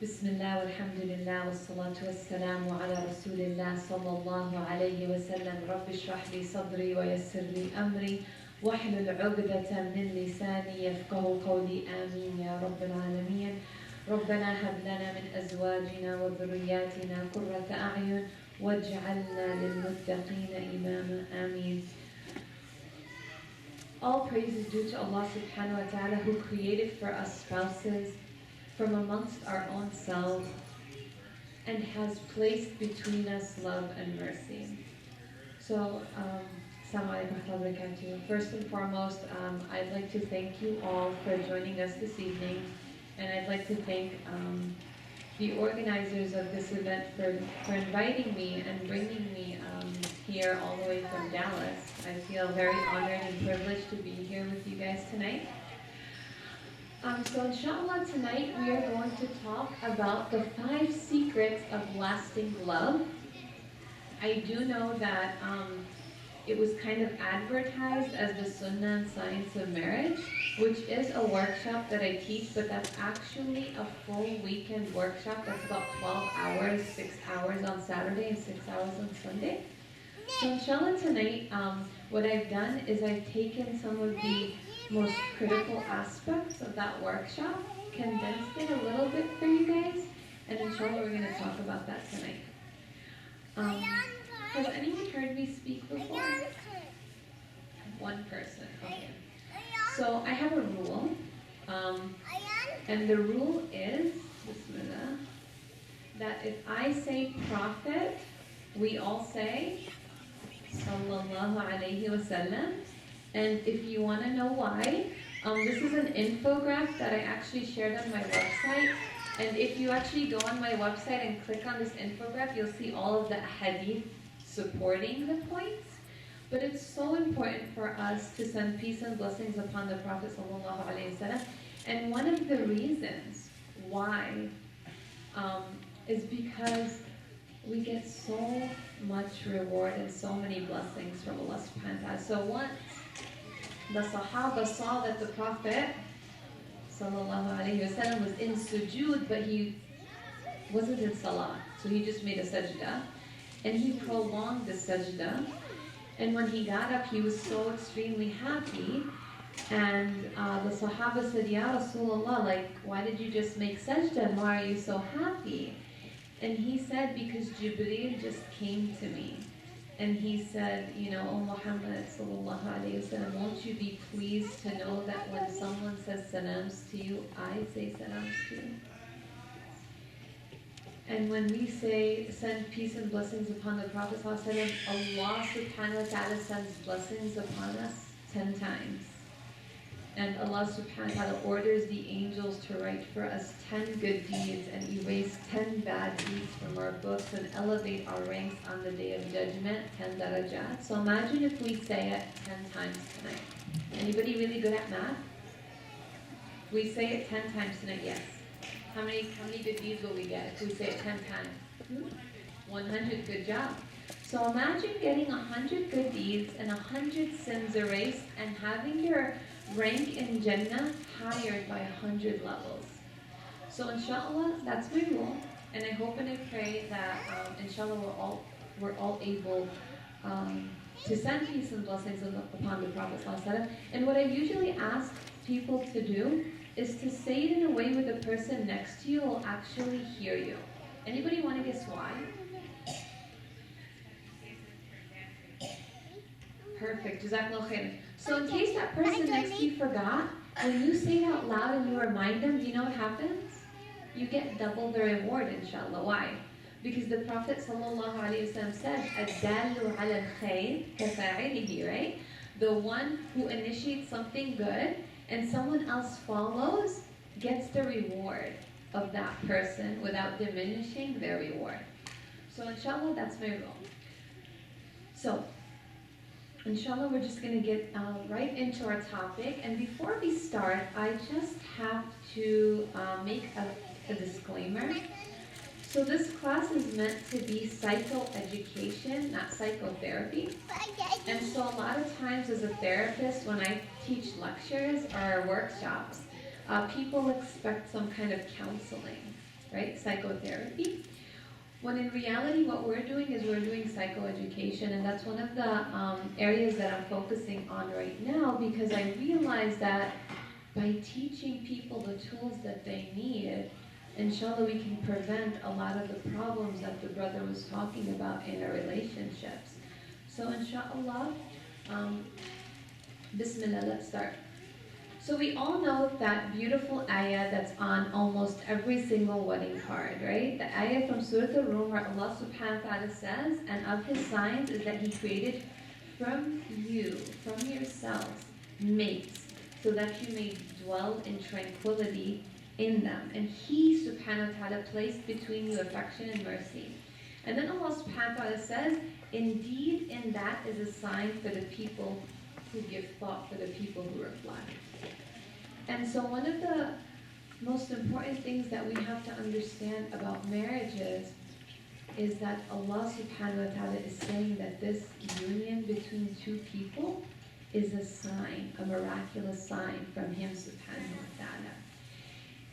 Bismillah walhamdulillah wassalatu wassalamu ala rasulillah sallallahu alayhi wa sallam. Rabbi shrah li sadri wa yassir li amri wahlul 'uqdatan min lisani yafqahu qawli. Ameen ya rabbal alameen. ربنا هب لنا من أزواجنا وذرياتنا قرة أعين واجعلنا للمتقين إماما. آمين. All praise is due to Allah subhanahu wa ta'ala, who created for us spouses from amongst our own selves and has placed between us love and mercy. So, Assalamu alaikum wa rahmatullahi wa barakatuh. First and foremost, I'd like to thank you all for joining us this evening, and I'd like to thank the organizers of this event for inviting me and bringing me here all the way from Dallas. I feel very honored and privileged to be here with you guys tonight. So inshallah tonight we are going to talk about the 5 secrets of lasting love. I do know that it was kind of advertised as the Sunnah and Science of Marriage, which is a workshop that I teach, but that's actually a full weekend workshop. That's about 12 hours, 6 hours on Saturday and 6 hours on Sunday. So inshallah tonight, what I've done is I've taken some of the most critical aspects of that workshop, condensed it a little bit for you guys, and inshallah we're going to talk about that tonight. Has anyone heard me speak before? One person, okay. So I have a rule, and the rule is, bismillah, that if I say prophet, we all say sallallahu alayhi wa sallam. And if you want to know why, this is an infographic that I actually shared on my website. And if you actually go on my website and click on this infographic, you'll see all of the hadith supporting the points. But it's so important for us to send peace and blessings upon the Prophet ﷺ. And one of the reasons why is because we get so much reward and so many blessings from Allah subhanahu wa ta'ala. So once the Sahaba saw that the Prophet ﷺ was in sujood, but he wasn't in salah. So he just made a sajda. And he prolonged the sajda. And when he got up, he was so extremely happy. And the Sahaba said, Ya Rasulullah, like, why did you just make sajda? And why are you so happy? And he said, because Jibreel just came to me. And he said, you know, oh Muhammad sallallahu alayhi wa sallam, won't you be pleased to know that when someone says salams to you, I say salams to you? And when we say, send peace and blessings upon the Prophet sallallahu alayhi wa sallam, Allah subhanahu wa ta'ala sends blessings upon us 10 times. And Allah subhanahu wa ta'ala orders the angels to write for us 10 good deeds and erase 10 bad deeds from our books and elevate our ranks on the day of judgment, 10 darajat. So imagine if we say it 10 times tonight. Anybody really good at math? We say it 10 times tonight, yes. How many good deeds will we get if we say it 10 times? 100, good job. So imagine getting 100 good deeds and 100 sins erased and having your rank in Jannah higher by 100 levels. So inshallah, that's my rule, and I hope and I pray that inshallah we're all able to send peace and blessings upon the Prophet ﷺ. And what I usually ask people to do is to say it in a way where the person next to you will actually hear you. Anybody want to guess why? Perfect. Jazakallah khair. So in case that person next to you forgot, when you say it out loud and you remind them, do you know what happens? You get double the reward, inshallah. Why? Because the Prophet ﷺ said, "Ad-dallu ala al-khayr kafa'ilihi," right? The one who initiates something good and someone else follows gets the reward of that person without diminishing their reward. So inshallah, that's my rule. So inshallah, we're just going to get right into our topic. And before we start, I just have to make a disclaimer. So this class is meant to be psychoeducation, not psychotherapy. And so a lot of times as a therapist, when I teach lectures or workshops, people expect some kind of counseling. right? Psychotherapy. When in reality, what we're doing is we're doing psychoeducation, and that's one of the areas that I'm focusing on right now, because I realize that by teaching people the tools that they need, inshallah, we can prevent a lot of the problems that the brother was talking about in our relationships. So inshallah, bismillah, let's start. So we all know that beautiful ayah that's on almost every single wedding card, right? The ayah from Surah Al-Rum where Allah subhanahu wa ta'ala says, and of His signs is that He created from you, from yourselves, mates, so that you may dwell in tranquility in them. And He subhanahu wa ta'ala placed between you affection and mercy. And then Allah subhanahu wa ta'ala says, indeed in that is a sign for the people who give thought, for the people who reflect. And so one of the most important things that we have to understand about marriages is that Allah subhanahu wa ta'ala is saying that this union between two people is a sign, a miraculous sign from Him subhanahu wa ta'ala.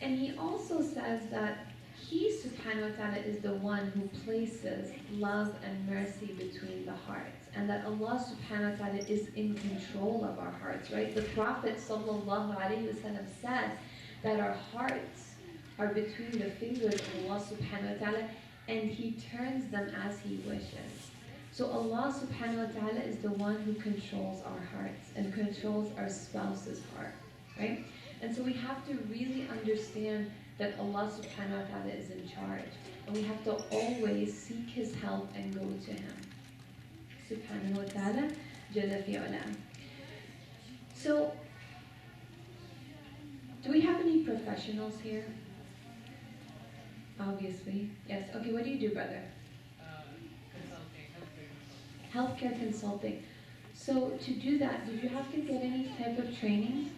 And He also says that He subhanahu wa ta'ala is the one who places love and mercy between the hearts. And that Allah subhanahu wa ta'ala is in control of our hearts, right? The Prophet sallallahu alaihi wasallam said that our hearts are between the fingers of Allah subhanahu wa ta'ala, and He turns them as He wishes. So Allah subhanahu wa ta'ala is the one who controls our hearts and controls our spouse's heart, right? And so we have to really understand that Allah subhanahu wa ta'ala is in charge. And we have to always seek His help and go to Him. Subhanahu wa ta'ala, Jalla fi ulam. So, do we have any professionals here? Obviously. Yes. Okay, what do you do, brother? Consulting, Healthcare consulting. So, to do that, did you have to get any type of training?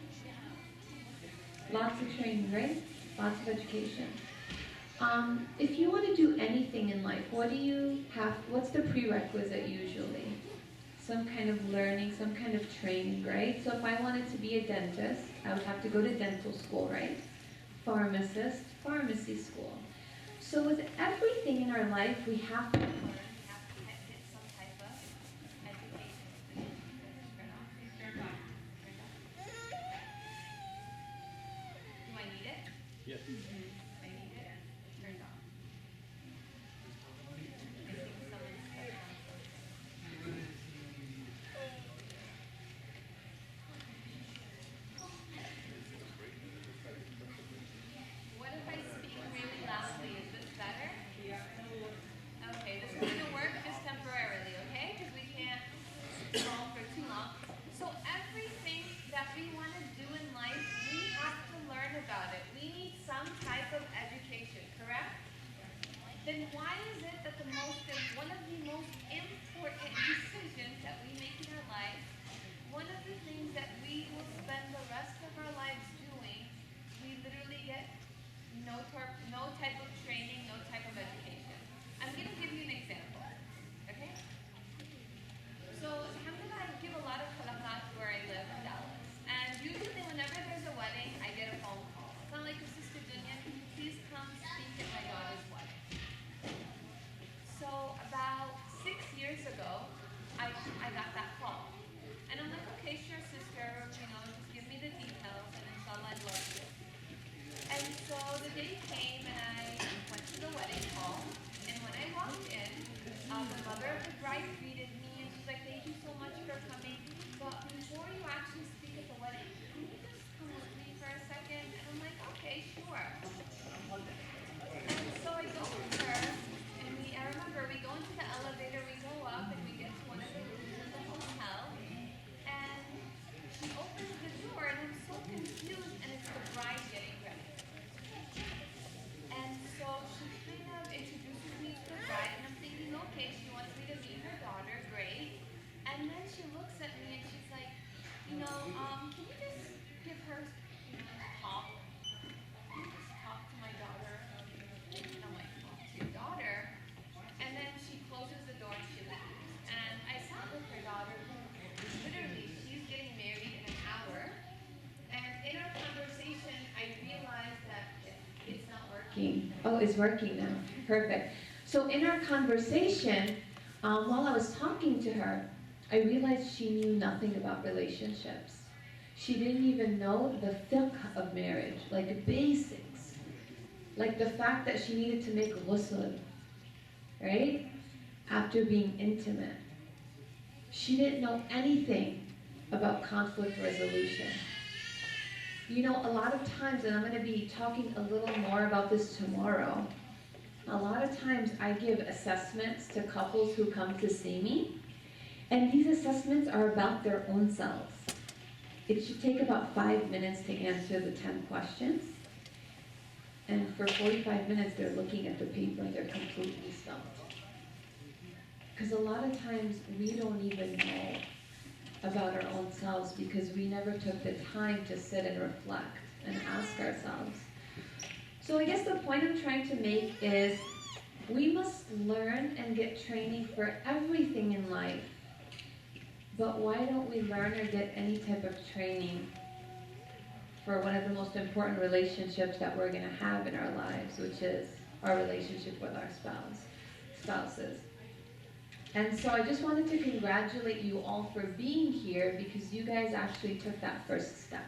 Lots of training, right? Lots of education. If you want to do anything in life, what's the prerequisite usually? Some kind of learning, some kind of training, right? So if I wanted to be a dentist, I would have to go to dental school, right? Pharmacist, pharmacy school. So with everything in our life, we have to learn, we have to get some type of education. Turn off. Do I need it? Yes. I need it turned off. I think someone's stuck on. What if I speak really loudly? Is this better? Yeah. Okay, this is going to work just temporarily, okay? Because we can't scroll for too long. So everything that we want to do in life, we have to learn about it. We need some type of education, correct? Then why is it that one of the most important decisions that we make in our life, one of the things that we will spend the rest of our lives doing, we literally get no type of training, no type of education. I'm going to give you an example, okay? So, alhamdulillah, I give a lot of halaqat where I live in Dallas. And usually whenever there's a wedding, I get a phone call. It's not like, Sister Dunia, can you please come speak at my daughter's wedding? So about 6 years ago, I got that call. And I'm like, okay, sure, sister, just give me the details, and inshallah, I'd love to. And so the day came, and I went to the wedding hall, and when I walked in, the mother of the bride greeted me, and she's like, thank you so much for coming, but before you actually speak at the wedding, can you just come with me for a second? And I'm like, okay, sure. And so I go with her, and I remember we go into the elevator, we go up, and we get to one of the rooms in the hotel, and she opens the door, and I'm so confused, and it's the bride getting ready. And so she kind of introduces me to the bride, and I'm thinking, okay, she wants me to meet her daughter, great. And then she looks at me and she's like, can you just asking, oh, it's working now. Perfect. So in our conversation, while I was talking to her, I realized she knew nothing about relationships. She didn't even know the fiqh of marriage, like the basics. Like the fact that she needed to make ghusl, right? After being intimate. She didn't know anything about conflict resolution. You know, a lot of times, and I'm going to be talking a little more about this tomorrow, a lot of times I give assessments to couples who come to see me, and these assessments are about their own selves. It should take about 5 minutes to answer the 10 questions, and for 45 minutes they're looking at the paper and they're completely stumped. Because a lot of times we don't even know about our own selves because we never took the time to sit and reflect and ask ourselves. So I guess the point I'm trying to make is we must learn and get training for everything in life. But why don't we learn or get any type of training for one of the most important relationships that we're going to have in our lives, which is our relationship with our spouses. And so I just wanted to congratulate you all for being here because you guys actually took that first step.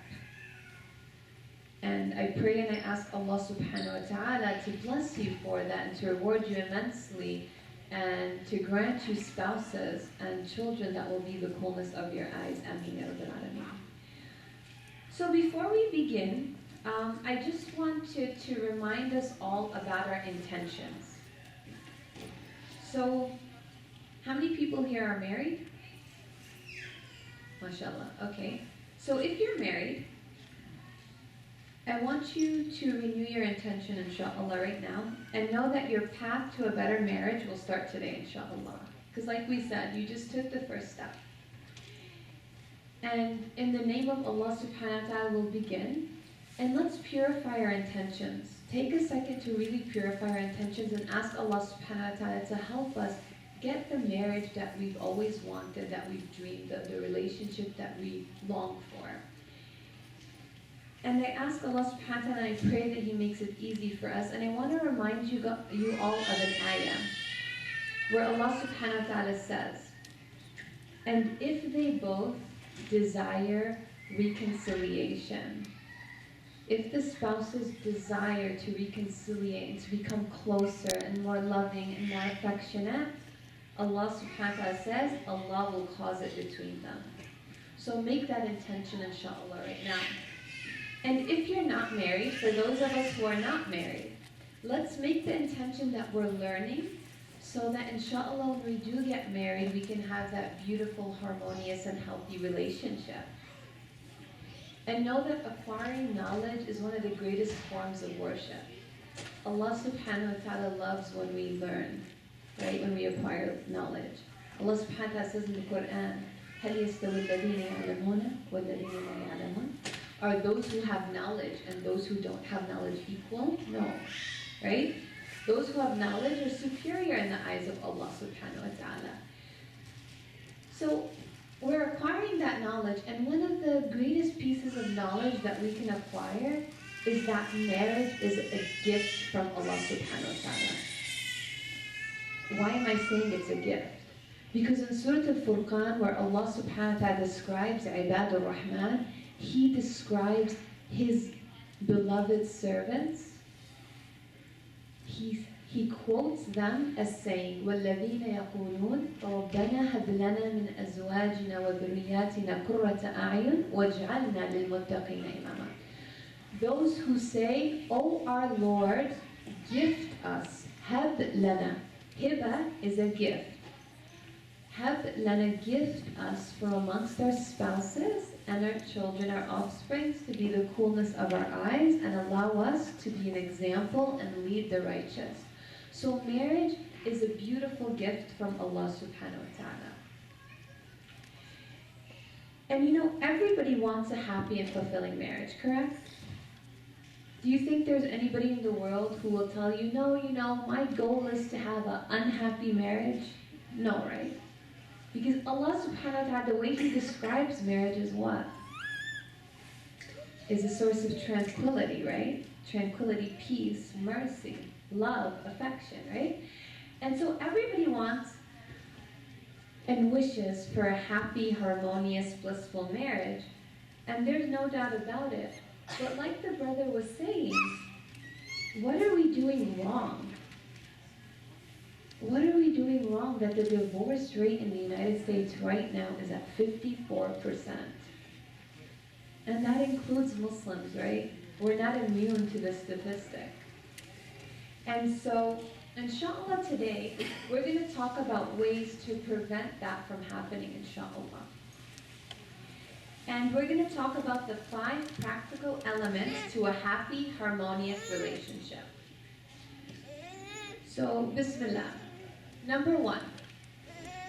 And I pray and I ask Allah subhanahu wa ta'ala to bless you for that and to reward you immensely and to grant you spouses and children that will be the coolness of your eyes. Ameen ya Rabbil Alameen. So before we begin, I just wanted to remind us all about our intentions. So, how many people here are married? MashaAllah. Okay. So if you're married, I want you to renew your intention, inshallah, right now, and know that your path to a better marriage will start today, inshallah. Because like we said, you just took the first step. And in the name of Allah subhanahu wa ta'ala, we'll begin. And let's purify our intentions. Take a second to really purify our intentions and ask Allah subhanahu wa ta'ala to help us get the marriage that we've always wanted, that we've dreamed of, the relationship that we long for. And I ask Allah subhanahu wa ta'ala, and I pray that He makes it easy for us. And I want to remind you all of an ayah, where Allah subhanahu wa ta'ala says, and if they both desire reconciliation, if the spouses desire to reconciliate and to become closer and more loving and more affectionate, Allah subhanahu wa ta'ala says, Allah will cause it between them. So make that intention, inshallah, right now. And if you're not married, for those of us who are not married, let's make the intention that we're learning so that inshallah when we do get married, we can have that beautiful, harmonious, and healthy relationship. And know that acquiring knowledge is one of the greatest forms of worship. Allah subhanahu wa ta'ala loves when we learn, right, when we acquire knowledge. Allah subhanahu wa ta'ala says in the Quran, هَلْ يَسْتَوِي الَّذِينَ يَعْلَمُونَ وَالَّذِينَ لَا يَعْلَمُونَ? Are those who have knowledge and those who don't have knowledge equal? No, right? Those who have knowledge are superior in the eyes of Allah subhanahu wa ta'ala. So we're acquiring that knowledge, and one of the greatest pieces of knowledge that we can acquire is that marriage is a gift from Allah subhanahu wa ta'ala. Why am I saying it's a gift? Because in Surah Al-Furqan, where Allah subhanahu wa ta'ala describes Ibadur Rahman, He describes His beloved servants. He quotes them as saying, وَالَّذِينَ يَقُولُونَ رَبَّنَا هَبْ لَنَا مِنْ أَزْوَاجِنَا وَذُرِّيَّاتِنَا قُرَّةَ أَعْيُنٍ وَاجْعَلْنَا لِلْمُتَّقِينَ إِمَامًا. Those who say, O our Lord, gift us. هَبْ لَنَا. Hiba is a gift. Hab lana, gift us from amongst our spouses and our children, our offspring, to be the coolness of our eyes and allow us to be an example and lead the righteous. So marriage is a beautiful gift from Allah subhanahu wa ta'ala. And you know, everybody wants a happy and fulfilling marriage, correct? Do you think there's anybody in the world who will tell you, no, you know, my goal is to have an unhappy marriage? No, right? Because Allah subhanahu wa ta'ala, the way He describes marriage is what? Is a source of tranquility, right? tranquility, peace, mercy, love, affection, right? And so everybody wants and wishes for a happy, harmonious, blissful marriage, and there's no doubt about it. But like the brother was saying, what are we doing wrong? What are we doing wrong that the divorce rate in the United States right now is at 54%? And that includes Muslims, right? We're not immune to this statistic. And so, inshallah, today, we're going to talk about ways to prevent that from happening, inshallah. And we're going to talk about the 5 practical elements to a happy, harmonious relationship. So, Bismillah. Number 1.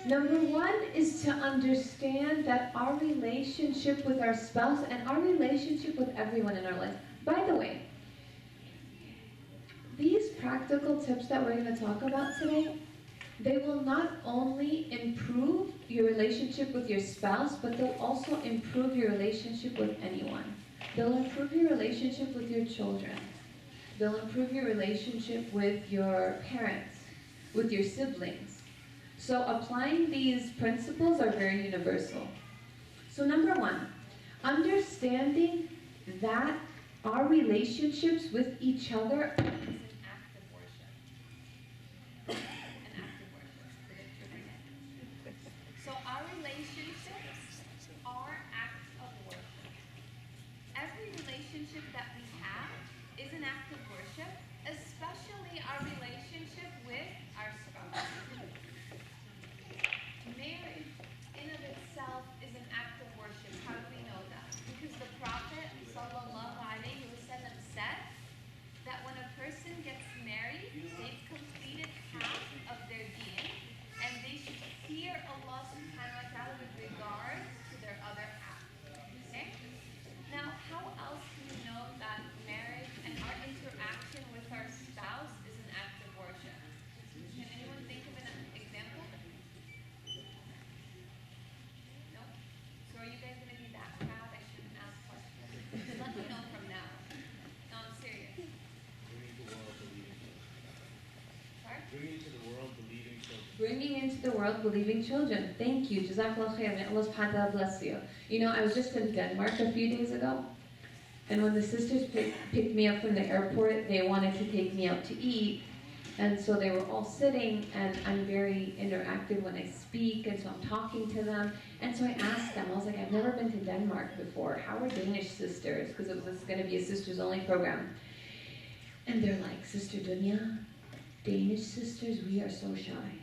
Number 1 is to understand that our relationship with our spouse and our relationship with everyone in our life. By the way, these practical tips that we're going to talk about today, they will not only improve your relationship with your spouse, but they'll also improve your relationship with anyone. They'll improve your relationship with your children. They'll improve your relationship with your parents, with your siblings. So applying these principles are very universal. So number 1, understanding that our relationships with each other is an act of worship. An act of worship. So our relationships are acts of worship. Every relationship that we have is an act of worship, especially our relationship with our spouse. Marriage in of itself is an act of worship. How do we know that? Because the Prophet sallallahu alaihi wasallam said that when a person gets married, they've completed half of their deen, and they should fear Allah subhanahu wa ta'ala with regards to their other half. Okay? Now, how else can we know that marriage and our interaction with our spouse is an act of worship? Can anyone think of an example? No? So are you guys going to be that proud I shouldn't ask questions? Let me know from now. No, I'm serious. Bringing into the world believing children. Bringing into the world believing children. Thank you. Jazakallah khair. May Allah subhanahu wa ta'ala bless you. You know, I was just in Denmark a few days ago, and when the sisters picked me up from the airport, they wanted to take me out to eat. And so they were all sitting, and I'm very interactive when I speak, and so I'm talking to them. And so I asked them, I was like, I've never been to Denmark before. How are Danish sisters? Because it was going to be a sisters-only program. And they're like, Sister Dunia, Danish sisters, we are so shy.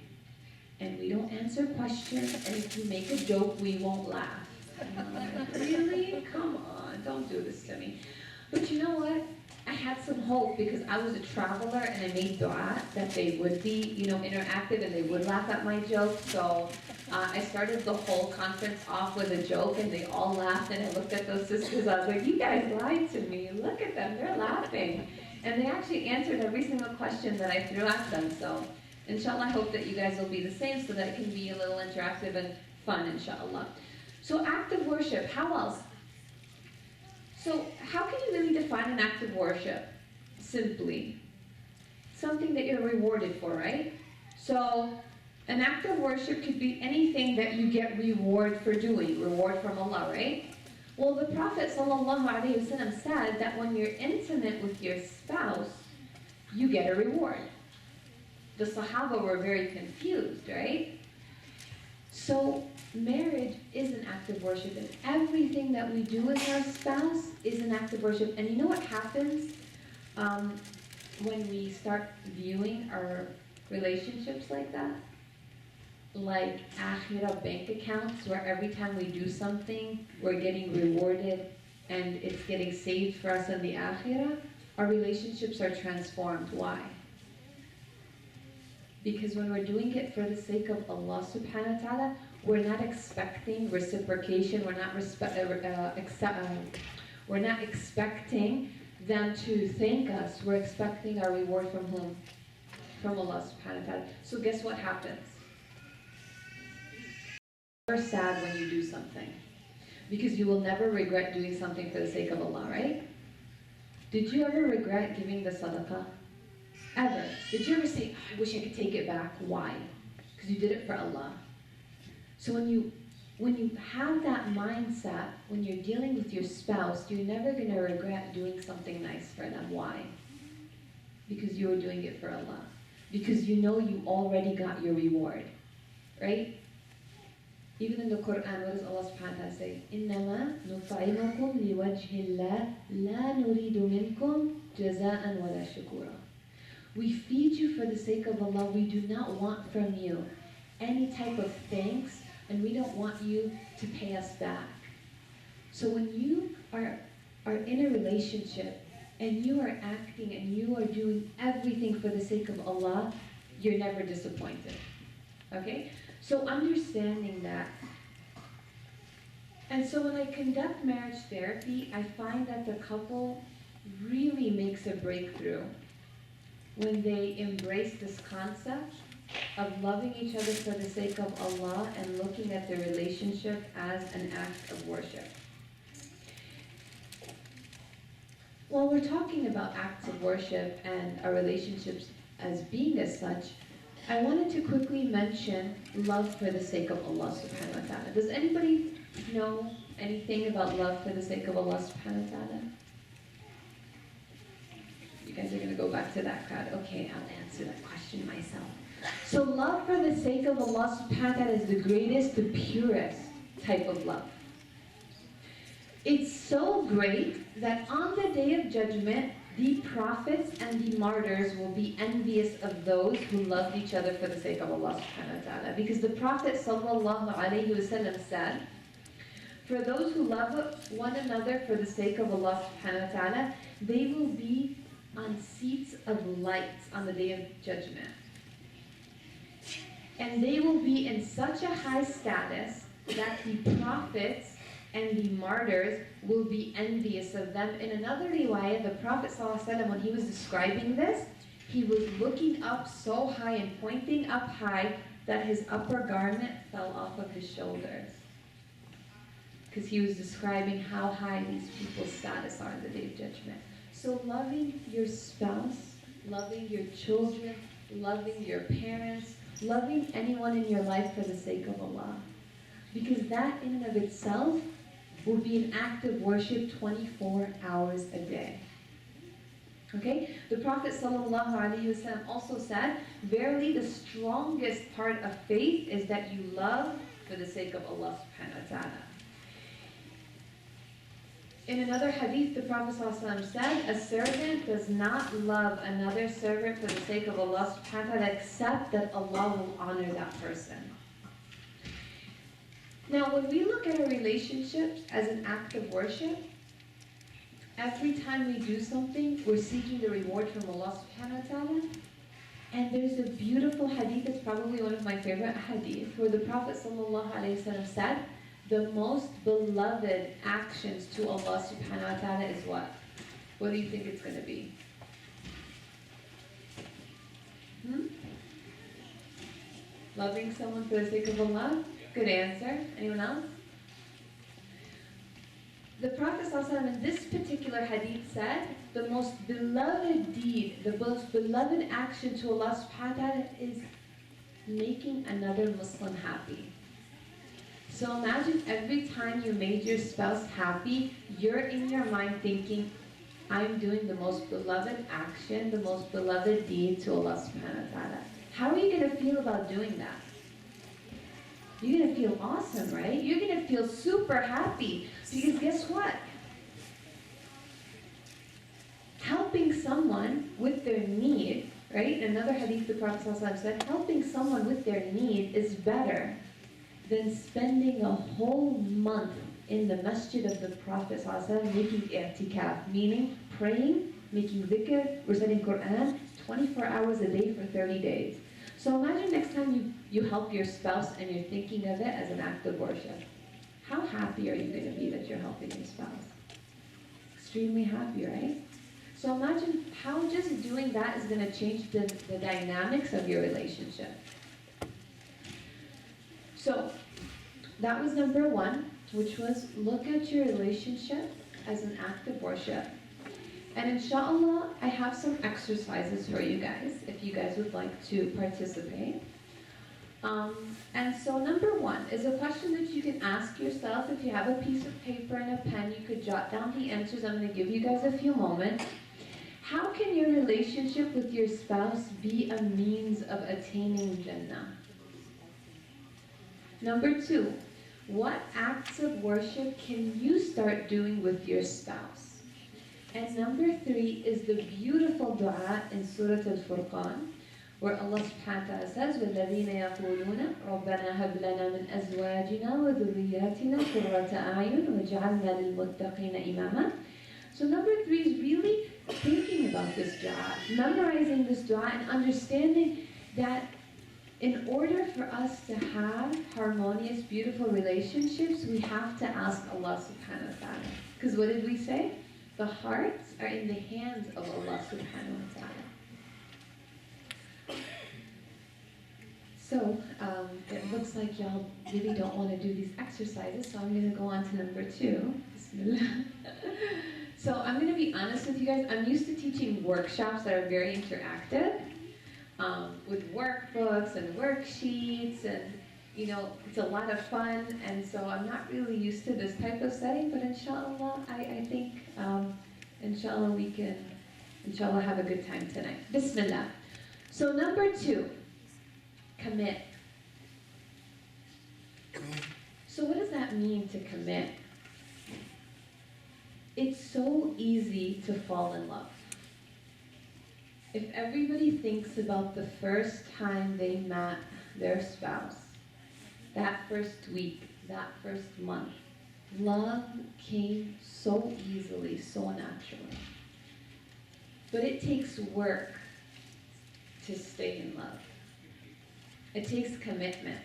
And we don't answer questions, and if you make a joke, we won't laugh. And I'm like, really? Come on, don't do this to me. But you know what? I had some hope because I was a traveler and I made dua that they would be, interactive and they would laugh at my joke. So I started the whole conference off with a joke and they all laughed, and I looked at those sisters, I was like, you guys lied to me. Look at them, they're laughing. And they actually answered every single question that I threw at them. So inshallah, I hope that you guys will be the same so that it can be a little interactive and fun, inshallah. So act of worship, how else? So how can you really define an act of worship? Simply, something that you're rewarded for, right? So an act of worship could be anything that you get reward for doing, reward from Allah, right? Well, the Prophet ﷺ said that when you're intimate with your spouse, you get a reward. The Sahaba were very confused, right? So marriage is an act of worship, and everything that we do with our spouse is an act of worship. And you know what happens when we start viewing our relationships like that? Like akhirah bank accounts, where every time we do something, we're getting rewarded and it's getting saved for us in the akhirah. Our relationships are transformed. Why? Because when we're doing it for the sake of Allah subhanahu wa ta'ala, we're not expecting reciprocation, we're not expecting them to thank us, we're expecting our reward from whom? From Allah subhanahu wa ta'ala. So guess what happens? You're sad when you do something, because you will never regret doing something for the sake of Allah, right? Did you ever regret giving the sadaqah? Ever? Did you ever say, "Oh, I wish I could take it back"? Why? Because you did it for Allah. So when you have that mindset, when you're dealing with your spouse, you're never going to regret doing something nice for them. Why? Because you were doing it for Allah. Because you know you already got your reward. Right? Even in the Quran, what does Allah subhanahu wa ta'ala say? إِنَّمَا نُطْعِمُكُمْ لِوَجْهِ اللَّهِ لَا نُرِيدُ مِنْكُمْ جَزَاءً وَلَا شُكُورًا. We feed you for the sake of Allah. We do not want from you any type of thanks, and we don't want you to pay us back. So when you are in a relationship and you are acting and you are doing everything for the sake of Allah, you're never disappointed. Okay? So understanding that. And so when I conduct marriage therapy, I find that the couple really makes a breakthrough when they embrace this concept of loving each other for the sake of Allah and looking at their relationship as an act of worship. While we're talking about acts of worship and our relationships as being as such, I wanted to quickly mention love for the sake of Allah subhanahu wa ta'ala. Does anybody know anything about love for the sake of Allah subhanahu wa ta'ala? You guys are going to go back to that crowd. Okay, I'll answer that question myself. So love for the sake of Allah subhanahu wa ta'ala is the greatest, the purest type of love. It's so great that on the day of judgment, the prophets and the martyrs will be envious of those who loved each other for the sake of Allah subhanahu wa ta'ala. Because the Prophet sallallahu alayhi wa sallam said, for those who love one another for the sake of Allah subhanahu wa ta'ala, they will be on seats of light on the day of judgment. And they will be in such a high status that the prophets and the martyrs will be envious of them. In another riwayah, the Prophet ﷺ, when he was describing this, he was looking up so high and pointing up high that his upper garment fell off of his shoulders. Because he was describing how high these people's status are on the day of judgment. So loving your spouse, loving your children, loving your parents, loving anyone in your life for the sake of Allah. Because that in and of itself will be an act of worship 24 hours a day. Okay? The Prophet ﷺ also said, verily the strongest part of faith is that you love for the sake of Allah subhanahu wa ta'ala. In another hadith, the Prophet ﷺ said, a servant does not love another servant for the sake of Allah subhanahu wa ta'ala except that Allah will honor that person. Now, when we look at our relationships as an act of worship, every time we do something, we're seeking the reward from Allah subhanahu wa ta'ala. And there's a beautiful hadith, it's probably one of my favorite hadith, where the Prophet sallallahu alayhi wa sallam said, the most beloved actions to Allah subhanahu wa ta'ala is what? What do you think it's going to be? Loving someone for the sake of Allah? Good answer. Anyone else? The Prophet ﷺ in this particular hadith said, the most beloved deed, the most beloved action to Allah subhanahu wa ta'ala is making another Muslim happy. So imagine every time you made your spouse happy, you're in your mind thinking, I'm doing the most beloved action, the most beloved deed to Allah subhanahu wa ta'ala. How are you going to feel about doing that? You're going to feel awesome, right? You're going to feel super happy. Because guess what? Helping someone with their need, right? In another hadith, the Prophet ﷺ said, helping someone with their need is better than spending a whole month in the masjid of the Prophet ﷺ making i'tikaf, meaning praying, making dhikr, reciting Quran, 24 hours a day for 30 days. So imagine next time you help your spouse and you're thinking of it as an act of worship. How happy are you going to be that you're helping your spouse? Extremely happy, right? So imagine how just doing that is going to change the dynamics of your relationship. So that was number one, which was look at your relationship as an act of worship. And inshallah, I have some exercises for you guys, if you guys would like to participate. And so number one is a question that you can ask yourself. If you have a piece of paper and a pen, you could jot down the answers. I'm going to give you guys a few moments. How can your relationship with your spouse be a means of attaining Jannah? Number two, what acts of worship can you start doing with your spouse? And number three is the beautiful dua in Surah Al-Furqan, where Allah subhanahu wa ta'ala says, وَالَّذِينَ يَقُولُونَ رَبَّنَا هَبْ لَنَا مِنْ أَزْوَاجِنَا وَذُرِّيَّاتِنَا قُرَّةَ أَعْيُنٍ وَاجْعَلْنَا لِلْمُتَّقِينَ إِمَامًا. So number three is really thinking about this dua, memorizing this dua, and understanding that in order for us to have harmonious, beautiful relationships, we have to ask Allah subhanahu wa ta'ala. Because what did we say? The hearts are in the hands of Allah subhanahu wa ta'ala. So, it looks like y'all really don't want to do these exercises, so I'm going to go on to number two. Bismillah. So I'm going to be honest with you guys. I'm used to teaching workshops that are very interactive, with workbooks and worksheets, and it's a lot of fun. And so I'm not really used to this type of setting. But inshallah, I think inshallah we can have a good time tonight. Bismillah. So number two, commit. So what does that mean to commit? It's so easy to fall in love. If everybody thinks about the first time they met their spouse, that first week, that first month, love came so easily, so naturally. But it takes work to stay in love. It takes commitment.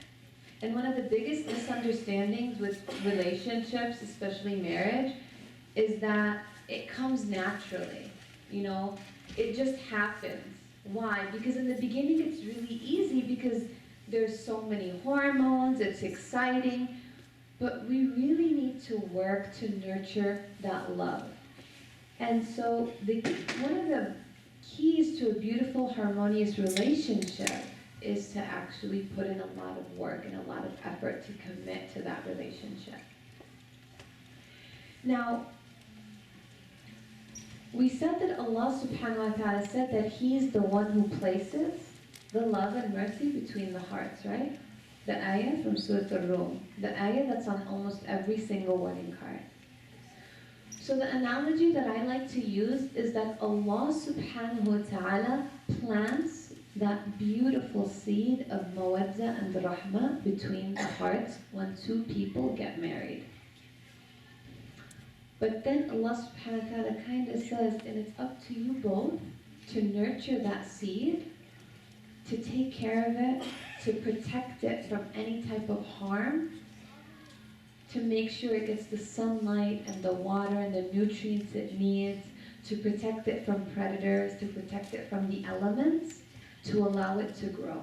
And one of the biggest misunderstandings with relationships, especially marriage, is that it comes naturally. It just happens. Why? Because in the beginning it's really easy because there's so many hormones, it's exciting, but we really need to work to nurture that love. And so one of the keys to a beautiful, harmonious relationship is to actually put in a lot of work and a lot of effort to commit to that relationship. Now, we said that Allah subhanahu wa ta'ala said that He's the one who places the love and mercy between the hearts, right? The ayah from Surah Al-Rum, the ayah that's on almost every single wedding card. So the analogy that I like to use is that Allah subhanahu wa ta'ala plants that beautiful seed of mawadda and rahmah between the hearts when two people get married. But then Allah subhanahu wa ta'ala kind of says, and it's up to you both to nurture that seed, to take care of it, to protect it from any type of harm, to make sure it gets the sunlight and the water and the nutrients it needs, to protect it from predators, to protect it from the elements, to allow it to grow.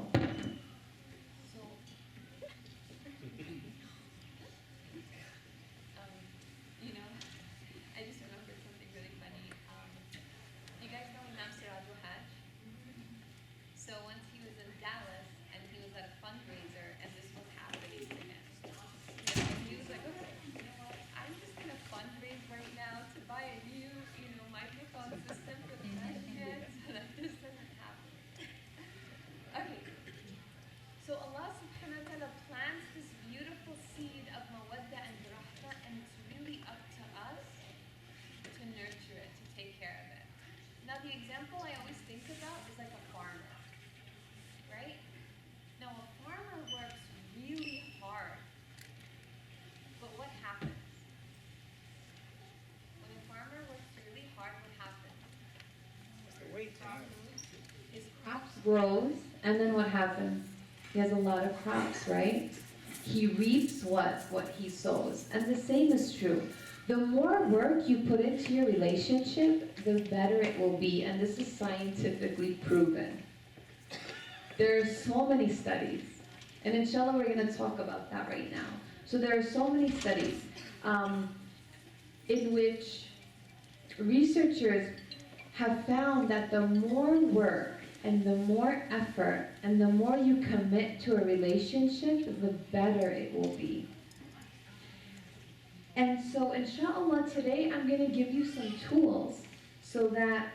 His crops grows, and then what happens? He has a lot of crops, right? He reaps what he sows. And the same is true. The more work you put into your relationship, the better it will be. And this is scientifically proven. There are so many studies. And inshallah, we're going to talk about that right now. So there are so many studies in which researchers have found that the more work and the more effort and the more you commit to a relationship, the better it will be. And so, inshallah, today I'm going to give you some tools so that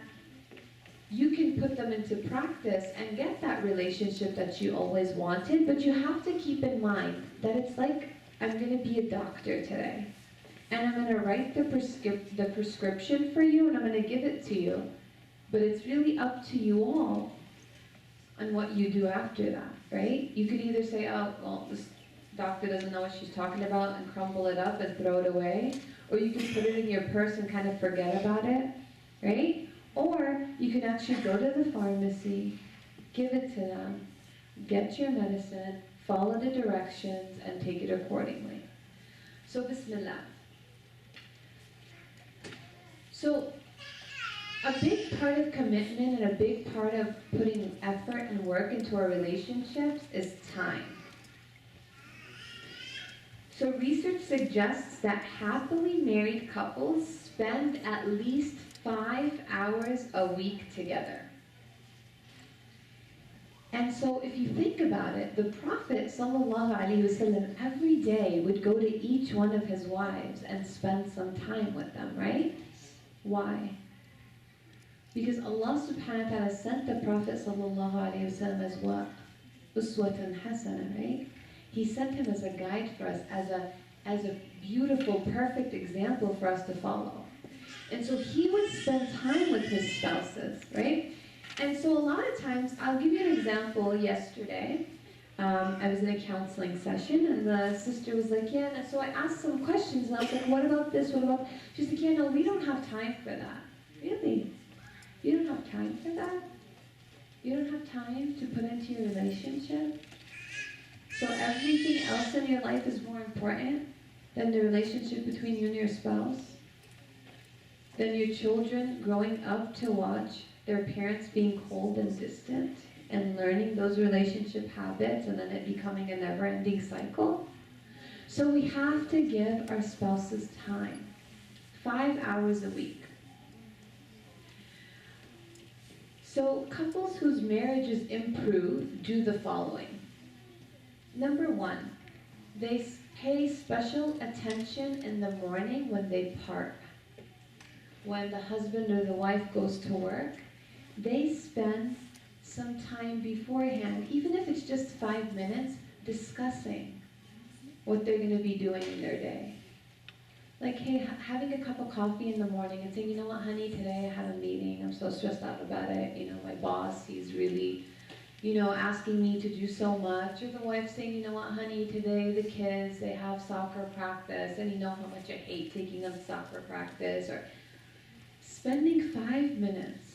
you can put them into practice and get that relationship that you always wanted. But you have to keep in mind that it's like I'm going to be a doctor today. And I'm going to write the prescription for you, and I'm going to give it to you. But it's really up to you all on what you do after that, right? You could either say, oh, well, this doctor doesn't know what she's talking about, and crumble it up and throw it away. Or you can put it in your purse and kind of forget about it, right? Or you can actually go to the pharmacy, give it to them, get your medicine, follow the directions, and take it accordingly. So, Bismillah. So, a big part of commitment and a big part of putting effort and work into our relationships is time. So research suggests that happily married couples spend at least 5 hours a week together. And so if you think about it, the Prophet ﷺ every day would go to each one of his wives and spend some time with them, right? Why? Because Allah subhanahu wa ta'ala sent the Prophet ﷺ as what? Uswatun hasana, right? He sent him as a guide for us, as a beautiful, perfect example for us to follow. And so he would spend time with his spouses, right? And so a lot of times, I'll give you an example yesterday. I was in a counseling session, and the sister was like, yeah, and so I asked some questions, and I was like, what about this, what about... She's like, yeah, no, we don't have time for that. Really? You don't have time for that? You don't have time to put into your relationship? So everything else in your life is more important than the relationship between you and your spouse? Than your children growing up to watch their parents being cold and distant and learning those relationship habits and then it becoming a never-ending cycle? So we have to give our spouses time. 5 hours a week. So couples whose marriages improve do the following. Number 1, they pay special attention in the morning when they part. When the husband or the wife goes to work, they spend some time beforehand, even if it's just 5 minutes, discussing what they're going to be doing in their day. Like, hey, having a cup of coffee in the morning and saying, you know what, honey, today I had a meeting, I'm so stressed out about it, you know, my boss, he's really, you know, asking me to do so much. Or the wife saying, you know what, honey, today the kids, they have soccer practice, and you know how much I hate taking them to soccer practice. Or spending 5 minutes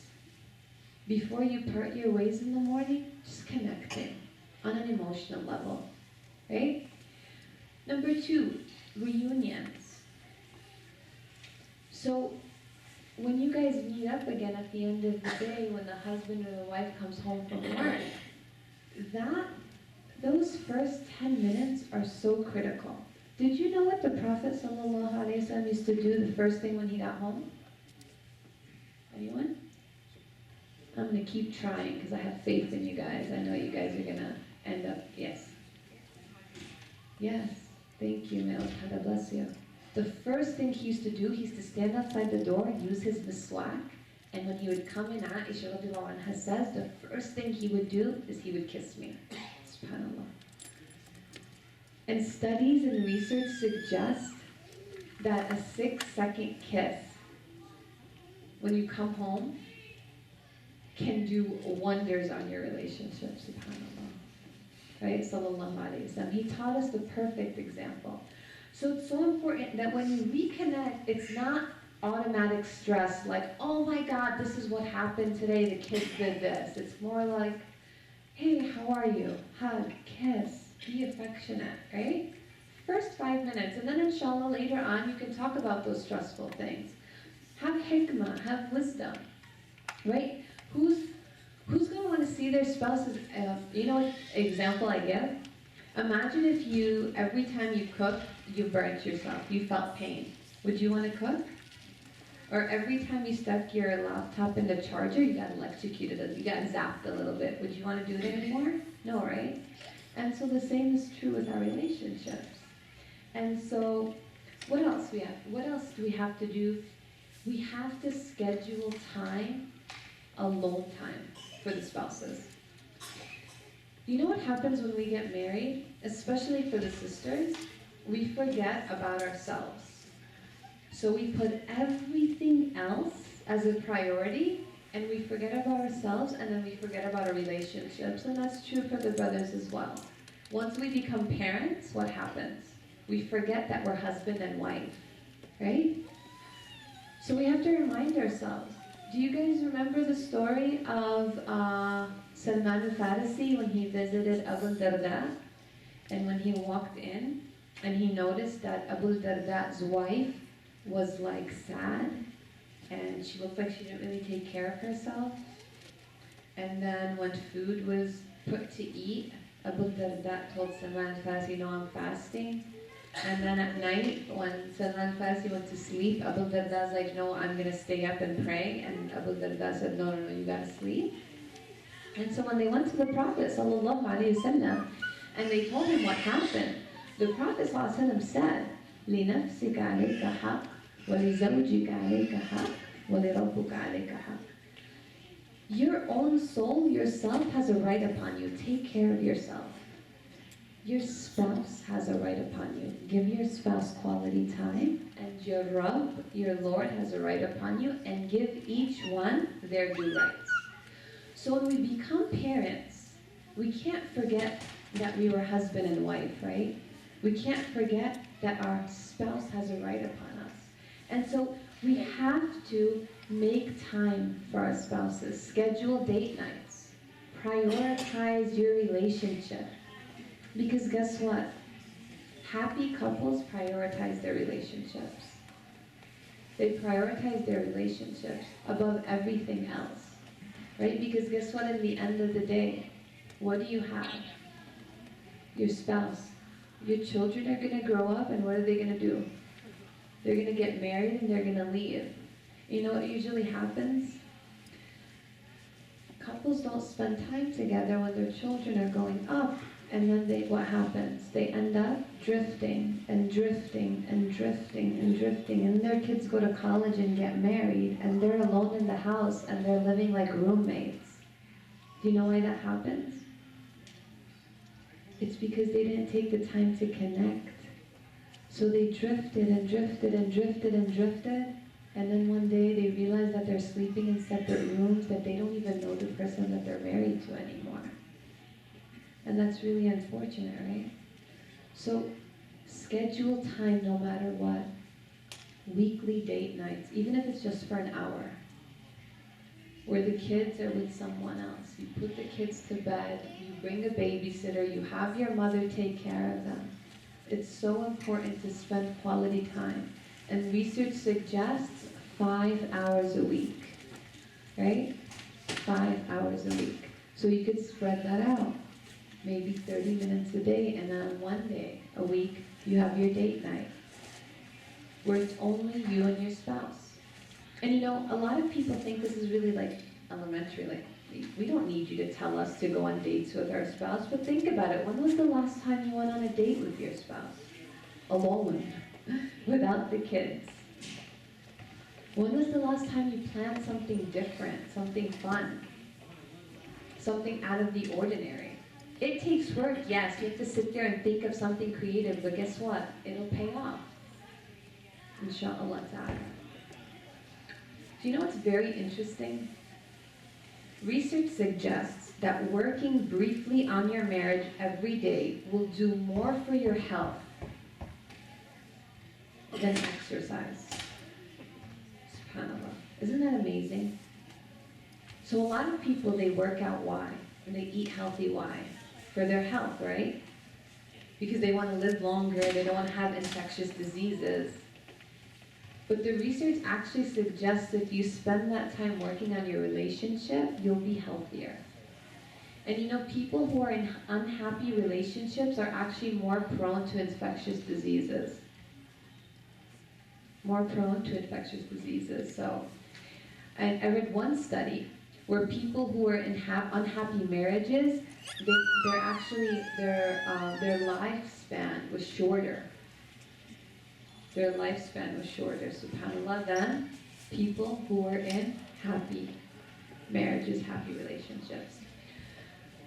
before you part your ways in the morning, just connecting on an emotional level, right? Number 2, reunions. So when you guys meet up again at the end of the day, when the husband or the wife comes home from work, those first 10 minutes are so critical. Did you know what the Prophet ﷺ used to do the first thing when he got home? Anyone? I'm going to keep trying because I have faith in you guys. I know you guys are going to end up, yes. Yes, thank you, Mel. God bless you. The first thing he used to do, he used to stand outside the door, use his miswak, and when he would come in, Aisha radiallahu anha says, the first thing he would do is he would kiss me. SubhanAllah. And studies and research suggest that a 6-second kiss when you come home can do wonders on your relationship, SubhanAllah. Right? Sallallahu alayhi wa sallam. He taught us the perfect example. So it's so important that when you reconnect, it's not automatic stress, like, oh my God, this is what happened today, the kids did this. It's more like, hey, how are you? Hug, kiss, be affectionate, right? First 5 minutes, and then inshallah later on you can talk about those stressful things. Have hikmah, have wisdom, right? Who's going to want to see their spouses, you know what example I give? Imagine if you, every time you cook, you burnt yourself, you felt pain. Would you want to cook? Or every time you stuck your laptop in the charger, you got electrocuted, you got zapped a little bit. Would you want to do it anymore? No, right? And so the same is true with our relationships. And so what else we have? What else do we have to do? We have to schedule time, alone time, for the spouses. You know what happens when we get married, especially for the sisters? We forget about ourselves. So we put everything else as a priority, and we forget about ourselves, and then we forget about our relationships, and that's true for the brothers as well. Once we become parents, what happens? We forget that we're husband and wife, right? So we have to remind ourselves. Do you guys remember the story of Salman al-Farisi when he visited Abu Darda? And when he walked in, and he noticed that Abu Darda's wife was like sad, and she looked like she didn't really take care of herself. And then when food was put to eat, Abu Darda told Salman al-Farisi, no, I'm fasting. And then at night, when Salman al-Farisi went to sleep, Abu Darda's like, no, I'm going to stay up and pray. And Abu Darda said, no, you got to sleep. And so when they went to the Prophet, sallallahu alaihi wasallam, and they told him what happened, the Prophet sallallahu alaihi wasallam said, لِنَفْسِكَ عَلَيْكَ حَقٍّ وَلِزَوْجِكَ عَلَيْكَ حَقٍّ وَلِرَبُّكَ عَلَيْكَ حَقٍّ. Your own soul, yourself, has a right upon you. Take care of yourself. Your spouse has a right upon you. Give your spouse quality time, and your Rabb, your Lord, has a right upon you, and give each one their due rights. So when we become parents, we can't forget that we were husband and wife, right? We can't forget that our spouse has a right upon us. And so we have to make time for our spouses. Schedule date nights. Prioritize your relationship. Because guess what? Happy couples prioritize their relationships. They prioritize their relationships above everything else. Right? Because guess what? In the end of the day, what do you have? Your spouse. Your children are going to grow up, and what are they going to do? They're going to get married and they're going to leave. You know what usually happens? Couples don't spend time together when their children are growing up, and then what happens? They end up drifting and drifting and drifting and drifting, and their kids go to college and get married, and they're alone in the house and they're living like roommates. Do you know why that happens? It's because they didn't take the time to connect. So they drifted and drifted and drifted and drifted, and then one day they realize that they're sleeping in separate rooms, that they don't even know the person that they're married to anymore. And that's really unfortunate, right? So schedule time no matter what. Weekly date nights, even if it's just for an hour, where the kids are with someone else. You put the kids to bed, you bring a babysitter, you have your mother take care of them. It's so important to spend quality time. And research suggests 5 hours a week, right? 5 hours a week. So you could spread that out. Maybe 30 minutes a day, and on one day a week, you have your date night, where it's only you and your spouse. And you know, a lot of people think this is really like elementary, like we don't need you to tell us to go on dates with our spouse, but think about it. When was the last time you went on a date with your spouse? Alone, without the kids. When was the last time you planned something different, something fun, something out of the ordinary? It takes work, yes, you have to sit there and think of something creative, but guess what? It'll pay off. Inshallah ta'ala. Do you know what's very interesting? Research suggests that working briefly on your marriage every day will do more for your health than exercise. SubhanAllah. Isn't that amazing? So a lot of people, they work out why? And they eat healthy why? For their health, right? Because they want to live longer, they don't want to have infectious diseases. But the research actually suggests if you spend that time working on your relationship, you'll be healthier. And you know, people who are in unhappy relationships are actually more prone to infectious diseases. more prone to infectious diseases. So I read one study where people who were in unhappy marriages, their lifespan was shorter. Their lifespan was shorter, subhanAllah, than people who were in happy marriages, happy relationships.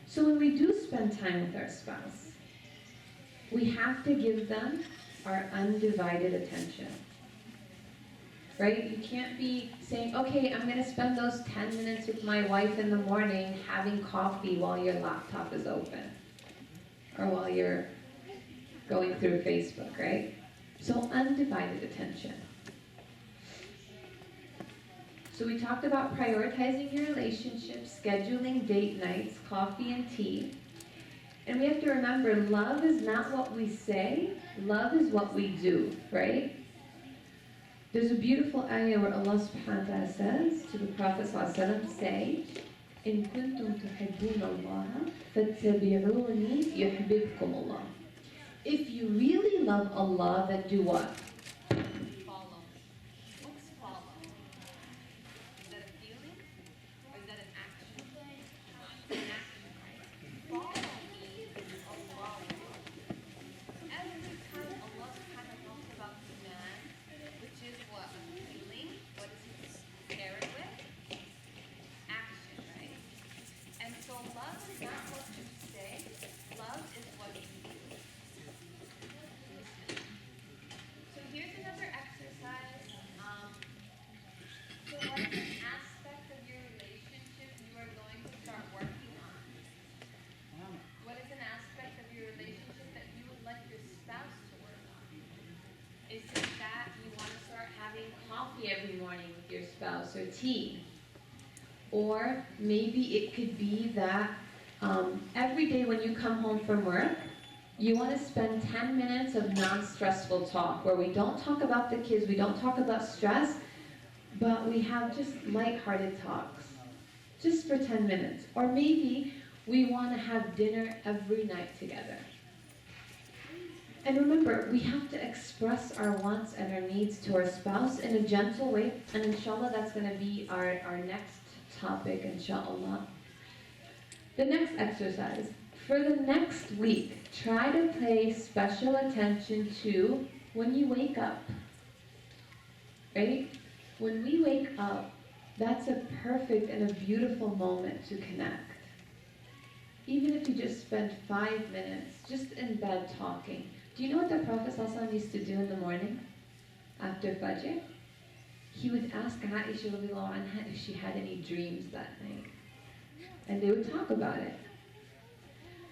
So when we do spend time with our spouse, we have to give them our undivided attention. Right? You can't be saying, okay, I'm going to spend those 10 minutes with my wife in the morning having coffee while your laptop is open. Or while you're going through Facebook, right? So undivided attention. So we talked about prioritizing your relationship, scheduling date nights, coffee and tea. And we have to remember, love is not what we say, love is what we do, right? There's a beautiful ayah where Allah subhanahu wa ta'ala says to the Prophet sallallahu alaihi wasallam, say, إِن كُنتُمْ تُحِبُّونَ اللَّهَ فَاتَّبِعُونِي يُحْبِبْكُمُ اللَّهُ. If you really love Allah, then do what? Follow. What's follow? Is that a feeling? Or is that an action? An action, right? Follow means Allah. Every time Allah kind of talks about man, which is what? A feeling? What is he paired with? Action, right? And so love is not what you say, love is what you do. So here's another exercise. So what is an aspect of your relationship you are going to start working on? What is an aspect of your relationship that you would like your spouse to work on? Is it that you want to start having coffee every morning with your spouse or tea? Or maybe it could be that every day when you come home from work, you want to spend 10 minutes of non-stressful talk where we don't talk about the kids, we don't talk about stress, but we have just lighthearted talks, just for 10 minutes. Or maybe we want to have dinner every night together. And remember, we have to express our wants and our needs to our spouse in a gentle way, and inshallah that's going to be our next topic, inshallah. The next exercise. For the next week, try to pay special attention to when you wake up. Right? When we wake up, that's a perfect and a beautiful moment to connect. Even if you just spend 5 minutes just in bed talking. Do you know what the Prophet ﷺ used to do in the morning after Fajr? He would ask Aisha radiallahu anha if she had any dreams that night. And they would talk about it.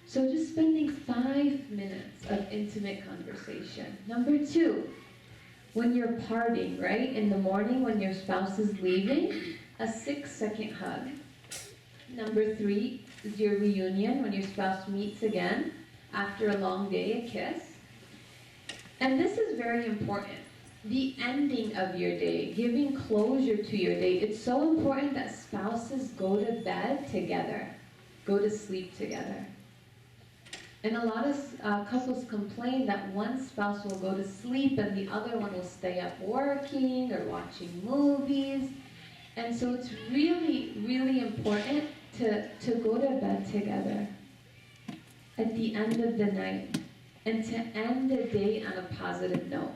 So just spending 5 minutes of intimate conversation. Number 2, when you're parting, right? In the morning when your spouse is leaving, a 6-second hug. Number 3 is your reunion when your spouse meets again after a long day, a kiss. And this is very important. The ending of your day, giving closure to your day. It's so important that spouses go to bed together, go to sleep together. And a lot of couples complain that one spouse will go to sleep and the other one will stay up working or watching movies. And so it's really, really important to go to bed together at the end of the night and to end the day on a positive note.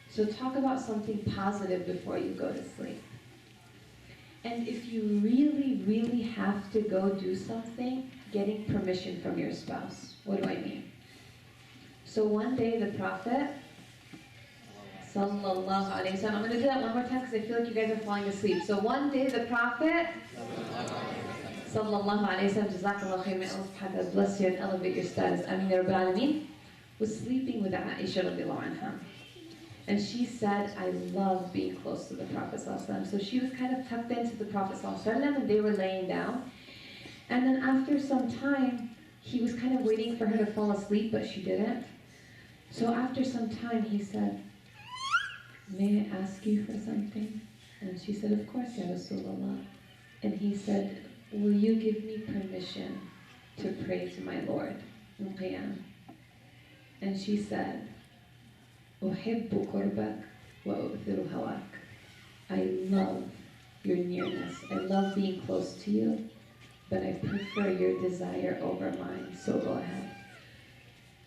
So talk about something positive before you go to sleep. And if you really, really have to go do something, getting permission from your spouse. What do I mean? So one day the Prophet, sallallahu alaihi wasallam, I'm going to do that one more time because I feel like you guys are falling asleep. So one day the Prophet, sallallahu alaihi wasallam, jazakallah khair, may Allah subhanahu wa ta'ala bless you and elevate your status, ameen ya rabbil alameen, was sleeping with Aisha radiallahu anha. And she said, I love being close to the Prophet sallallahu alaihi wasallam. So she was kind of tucked into the Prophet sallallahu alaihi wasallam and they were laying down. And then after some time, he was kind of waiting for her to fall asleep, but she didn't. So after some time, he said, may I ask you for something? And she said, of course, Ya Rasulullah. And he said, will you give me permission to pray to my Lord in Qiyam? And she said, أحب قربك وَأُؤْثِرُ هَوَاكَ. I love your nearness. I love being close to you, but I prefer your desire over mine, so go ahead.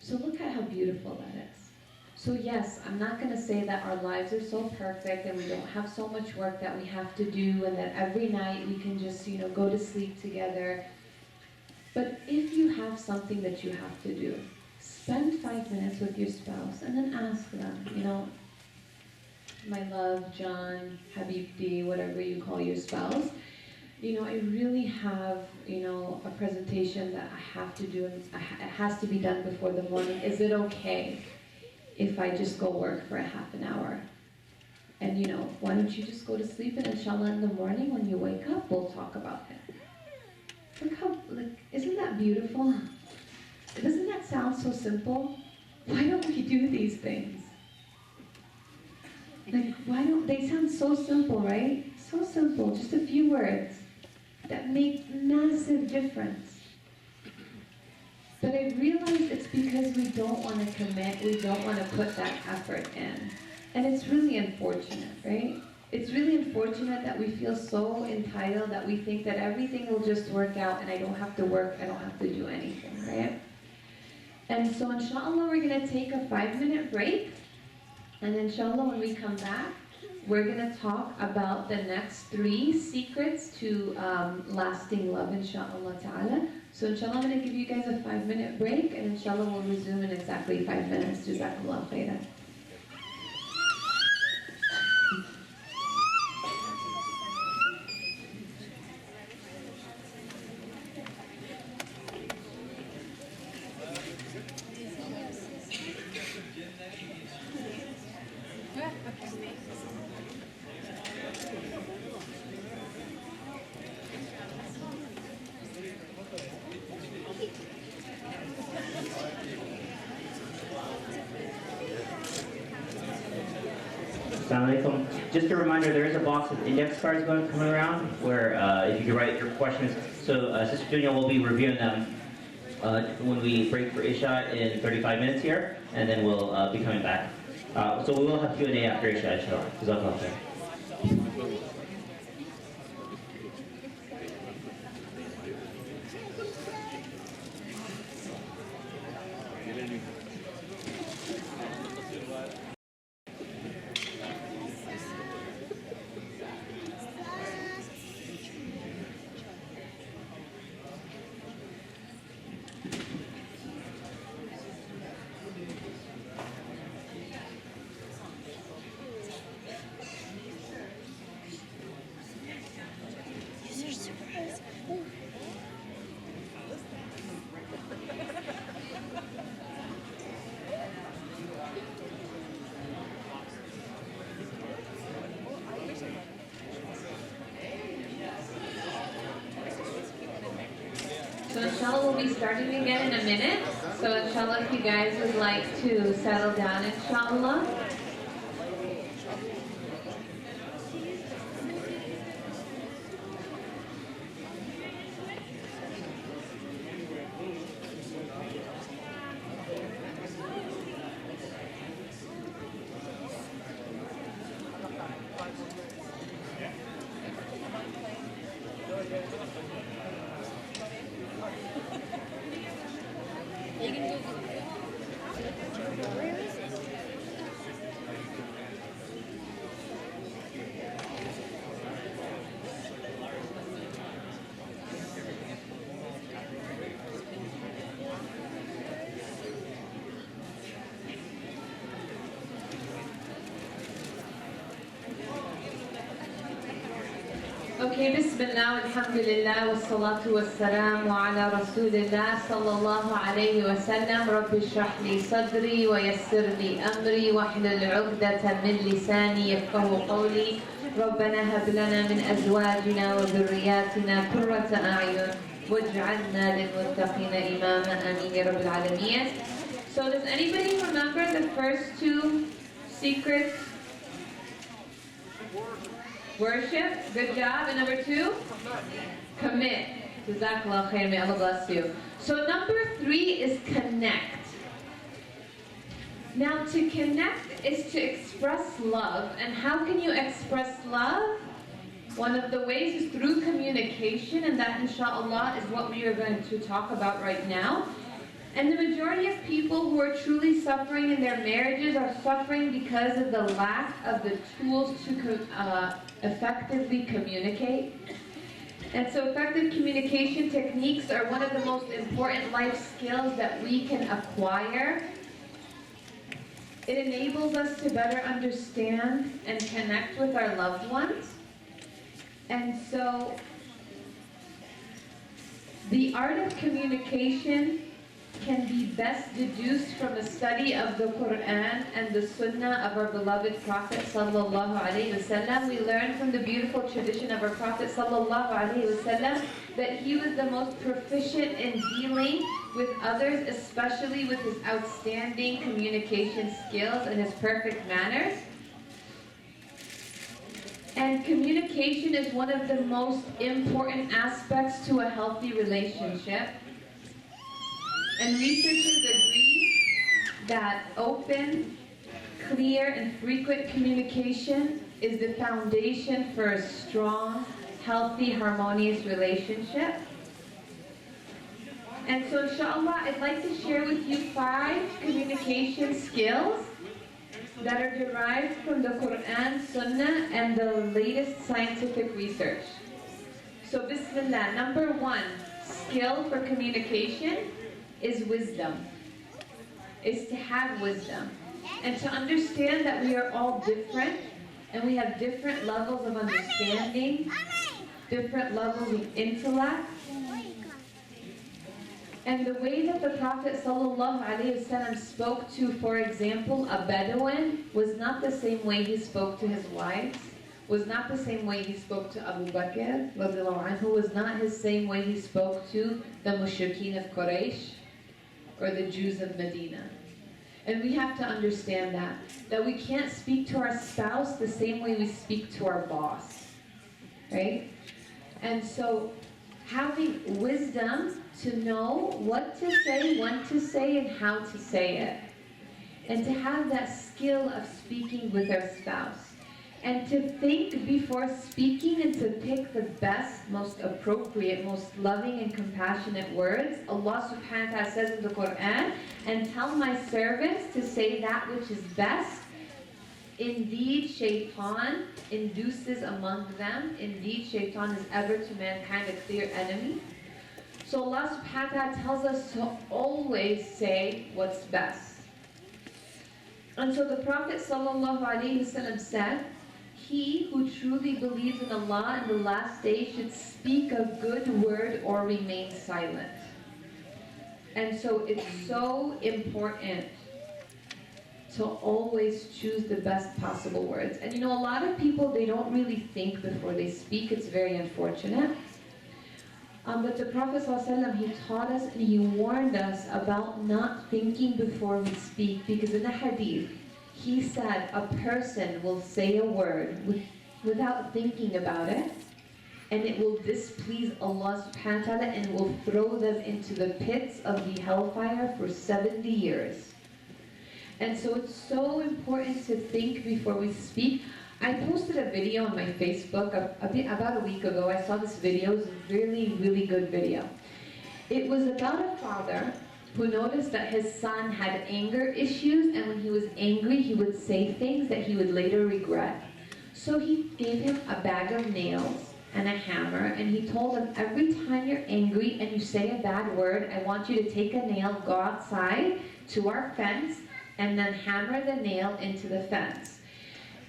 So look at how beautiful that is. So yes, I'm not going to say that our lives are so perfect and we don't have so much work that we have to do and that every night we can just, go to sleep together. But if you have something that you have to do, spend 5 minutes with your spouse and then ask them, my love, John, Habibti, whatever you call your spouse, I really have, a presentation that I have to do, and it has to be done before the morning. Is it okay if I just go work for a half an hour? And why don't you just go to sleep, and inshallah in the morning when you wake up, we'll talk about it. Look how, isn't that beautiful? Doesn't that sound so simple? Why don't we do these things? Why don't, they sound so simple, right? So simple, just a few words that make massive difference. But I realized it's because we don't want to commit, we don't want to put that effort in. And it's really unfortunate, right? It's really unfortunate that we feel so entitled that we think that everything will just work out and I don't have to work, I don't have to do anything, right? And so inshallah we're going to take a 5-minute break. And inshallah when we come back, we're going to talk about the next 3 secrets to lasting love, inshallah ta'ala. So inshallah I'm going to give you guys a 5-minute break, and inshallah we'll resume in exactly 5 minutes. Jazakallah khairan. Just a reminder, there is a box of index cards coming around where if you could write your questions. So Sister Dunia will be reviewing them when we break for Isha in 35 minutes here, and then we'll be coming back. So we will have Q&A after Isha, inshallah. Jazakallah khair. So inshallah we'll be starting again in a minute. So inshallah if you guys would like to settle down, inshallah. Okay, Bismillah, Alhamdulillah, wassalatu wassalamu ala Rasulillah, sallallahu alayhi wa sallam. Rabbi shrah li sadri wa yassir li amri wa hlul 'uqdatan min lisani yafqahu qawli. Rabbana hab lana min azwajina wa dhurriyyatina qurrata a'yun waj'alna lil muttaqina imama. Ameen ya rabbil alameen. So does anybody remember the first 2 secrets? Worship, good job. And number 2? Commit. Jazakallah khair, may Allah bless you. So number 3 is connect. Now, to connect is to express love. And how can you express love? One of the ways is through communication, and that, inshallah, is what we are going to talk about right now. And the majority of people who are truly suffering in their marriages are suffering because of the lack of the tools to effectively communicate. And so effective communication techniques are one of the most important life skills that we can acquire. It enables us to better understand and connect with our loved ones. And so the art of communication can be best deduced from a study of the Quran and the Sunnah of our beloved Prophet sallallahu alaihi wasallam. We learn from the beautiful tradition of our Prophet sallallahu alaihi wasallam that he was the most proficient in dealing with others, especially with his outstanding communication skills and his perfect manners. And communication is one of the most important aspects to a healthy relationship. And researchers agree that open, clear, and frequent communication is the foundation for a strong, healthy, harmonious relationship. And so, inshallah, I'd like to share with you 5 communication skills that are derived from the Quran, Sunnah, and the latest scientific research. So, Bismillah. Number 1 skill for communication is wisdom. Is to have wisdom. And to understand that we are all different, and we have different levels of understanding, different levels of intellect. And the way that the Prophet ﷺ spoke to, for example, a Bedouin was not the same way he spoke to his wives, was not the same way he spoke to Abu Bakr, anhu, was not the same way he spoke to the Mushrikeen of Quraysh or the Jews of Medina. And we have to understand that we can't speak to our spouse the same way we speak to our boss, right? And so having wisdom to know what to say, when to say, and how to say it. And to have that skill of speaking with our spouse. And to think before speaking and to pick the best, most appropriate, most loving and compassionate words. Allah subhanahu wa ta'ala says in the Quran, and tell my servants to say that which is best. Indeed, shaitan induces among them. Indeed, shaitan is ever to mankind a clear enemy. So Allah subhanahu wa ta'ala tells us to always say what's best. And so the Prophet sallallahu alaihi wasallam said, he who truly believes in Allah and the last day should speak a good word or remain silent. And so it's so important to always choose the best possible words. And you know, a lot of people, they don't really think before they speak. It's very unfortunate. But the Prophet ﷺ, he taught us and he warned us about not thinking before we speak, because in the hadith, he said a person will say a word without thinking about it, and it will displease Allah subhanahu wa ta'ala and will throw them into the pits of the hellfire for 70 years. And so it's so important to think before we speak. I posted a video on my Facebook about a week ago. I saw this video. It was a really, really good video. It was about a father who noticed that his son had anger issues, and when he was angry, he would say things that he would later regret. So he gave him a bag of nails and a hammer, and he told him, every time you're angry and you say a bad word, I want you to take a nail, go outside to our fence, and then hammer the nail into the fence.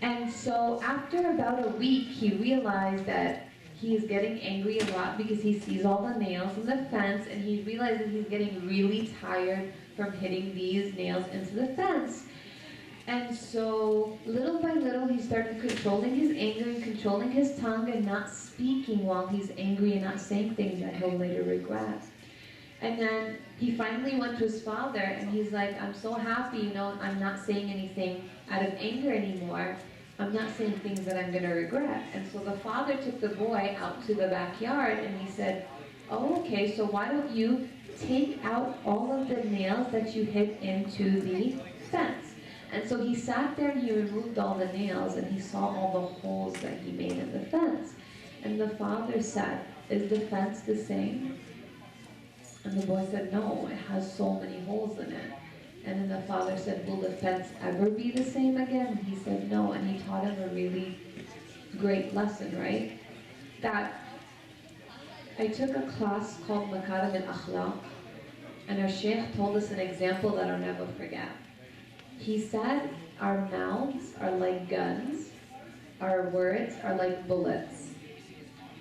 And so after about a week, he realized that he is getting angry a lot because he sees all the nails in the fence, and he realizes he's getting really tired from hitting these nails into the fence. And so little by little, he started controlling his anger and controlling his tongue and not speaking while he's angry and not saying things that he'll later regret. And then he finally went to his father, and he's like, I'm so happy, you know, I'm not saying anything out of anger anymore. I'm not saying things that I'm going to regret. And so the father took the boy out to the backyard, and he said, oh, okay, so why don't you take out all of the nails that you hit into the fence? And so he sat there and he removed all the nails and he saw all the holes that he made in the fence. And the father said, "Is the fence the same?" And the boy said, "No, it has so many holes in it." And then the father said, "Will the fence ever be the same again?" He said, "No." And he taught him a really great lesson, right? That I took a class called Makarim al-Akhlaq, and our sheikh told us an example that I'll never forget. He said, our mouths are like guns, our words are like bullets.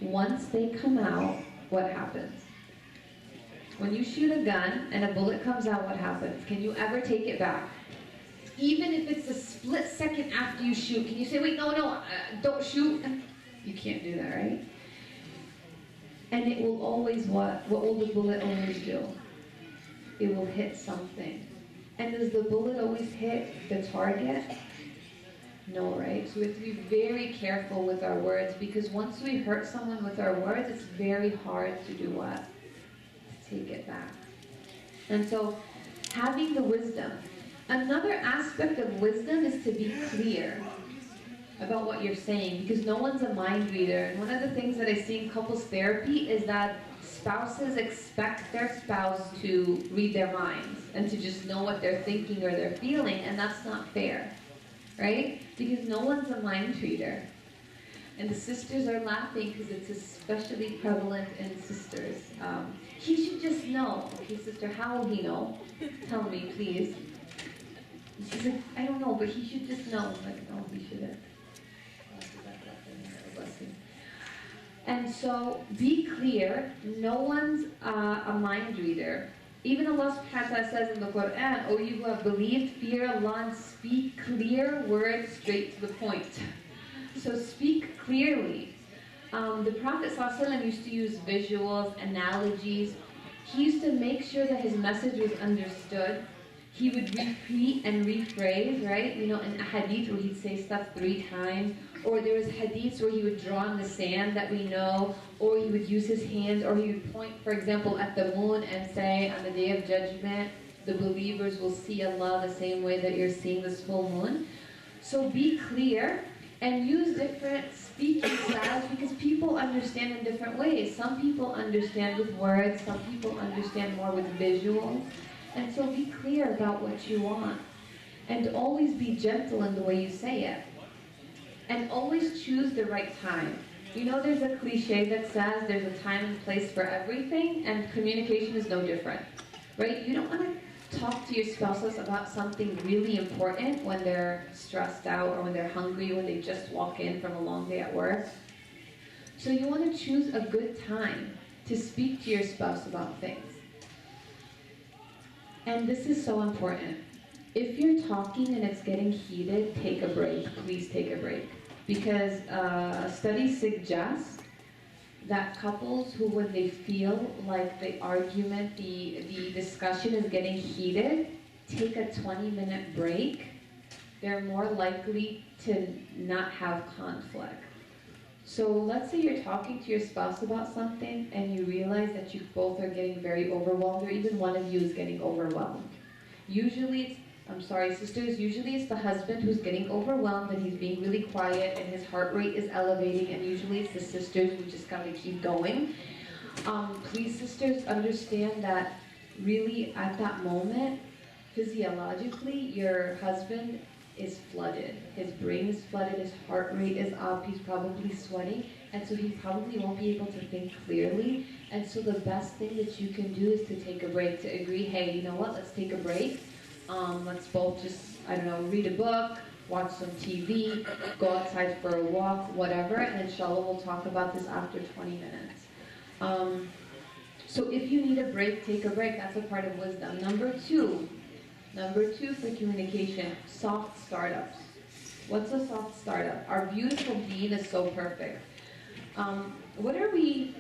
Once they come out, what happens? When you shoot a gun and a bullet comes out, what happens? Can you ever take it back? Even if it's a split second after you shoot, can you say, "Wait, no, don't shoot"? You can't do that, right? And it will always what? What will the bullet always do? It will hit something. And does the bullet always hit the target? No, right? So we have to be very careful with our words, because once we hurt someone with our words, it's very hard to do what? To take it back. And so having the wisdom. Another aspect of wisdom is to be clear about what you're saying, because no one's a mind reader. And one of the things that I see in couples therapy is that spouses expect their spouse to read their minds and to just know what they're thinking or they're feeling, and that's not fair, right? Because no one's a mind reader. And the sisters are laughing because it's especially prevalent in sisters. He should just know. Okay, sister, how will he know? Tell me, please. She's like, "I don't know, but he should just know." I'm like, "No, he shouldn't." And so, be clear. No one's a mind reader. Even Allah subhanahu wa ta'ala says in the Quran, "O you who have believed, fear Allah and speak clear words straight to the point." So speak clearly. The Prophet ﷺ used to use visuals, analogies. He used to make sure that his message was understood. He would repeat and rephrase, right? You know, in a hadith where he'd say stuff 3 times, or there was hadiths where he would draw in the sand that we know, or he would use his hands, or he would point, for example, at the moon and say, on the Day of Judgment, the believers will see Allah the same way that you're seeing this full moon. So be clear and use different speaking styles, because people understand in different ways. Some people understand with words, some people understand more with visuals. And so be clear about what you want. And always be gentle in the way you say it. And always choose the right time. You know, there's a cliche that says there's a time and place for everything, and communication is no different, right? You don't want to talk to your spouses about something really important when they're stressed out, or when they're hungry, when they just walk in from a long day at work. So you want to choose a good time to speak to your spouse about things. And this is so important. If you're talking and it's getting heated, take a break. Please take a break. Because studies suggest that couples who, when they feel like the argument, the discussion is getting heated, take a 20-minute break, they're more likely to not have conflict. So let's say you're talking to your spouse about something and you realize that you both are getting very overwhelmed, or even one of you is getting overwhelmed. Usually usually it's the husband who's getting overwhelmed and he's being really quiet and his heart rate is elevating, and usually it's the sisters who just kind of keep going. Please, sisters, understand that really at that moment, physiologically, your husband is flooded. His brain is flooded, his heart rate is up, he's probably sweating, and so he probably won't be able to think clearly. And so the best thing that you can do is to take a break, to agree, hey, you know what, let's take a break. Let's both just, read a book, watch some TV, go outside for a walk, whatever, and inshallah we'll talk about this after 20 minutes. So if you need a break, take a break. That's a part of wisdom. Number two for communication, soft startups. What's a soft startup? Our beautiful deen is so perfect. What are we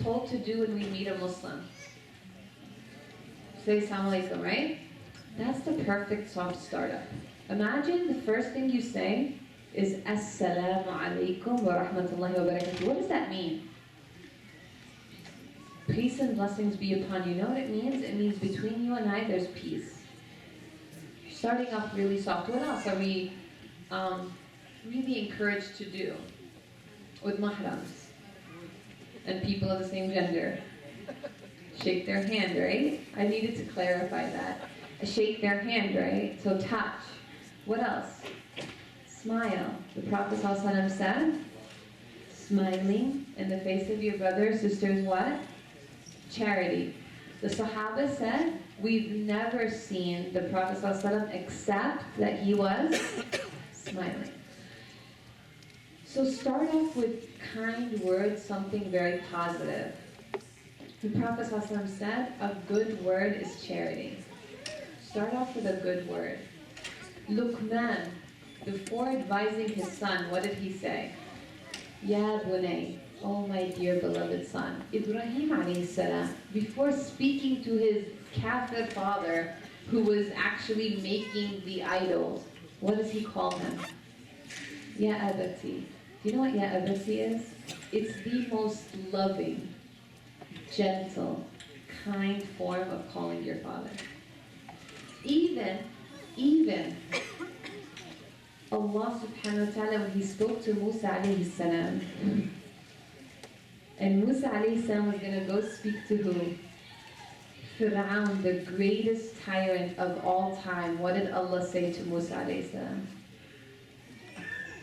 told to do when we meet a Muslim? Say Assalamu alaikum, right? That's the perfect soft startup. Imagine the first thing you say is Assalamu alaikum wa rahmatullahi wa barakatuh. What does that mean? Peace and blessings be upon you. You know what it means? It means between you and I, there's peace. Starting off really soft. What else are we really encouraged to do with mahrams and people of the same gender? Shake their hand, right? I needed to clarify that. Shake their hand, right? So touch. What else? Smile. The Prophet ﷺ said, smiling in the face of your brother or sister is what? Charity. The Sahaba said, we've never seen the Prophet ﷺ except that he was smiling. So start off with kind words, something very positive. The Prophet ﷺ said, a good word is charity. Start off with a good word. Luqman, before advising his son, what did he say? Ya bunay, oh my dear beloved son. Ibrahim alayhi salam, before speaking to his kafir father, who was actually making the idols, what does he call him? Ya abati. Do you know what ya abati is? It's the most loving, gentle, kind form of calling your father. Even Allah subhanahu wa ta'ala, when he spoke to Musa alayhi salam, and Musa alayhi salam was going to go speak to who? Fir'aun, the greatest tyrant of all time. What did Allah say to Musa alayhi salam?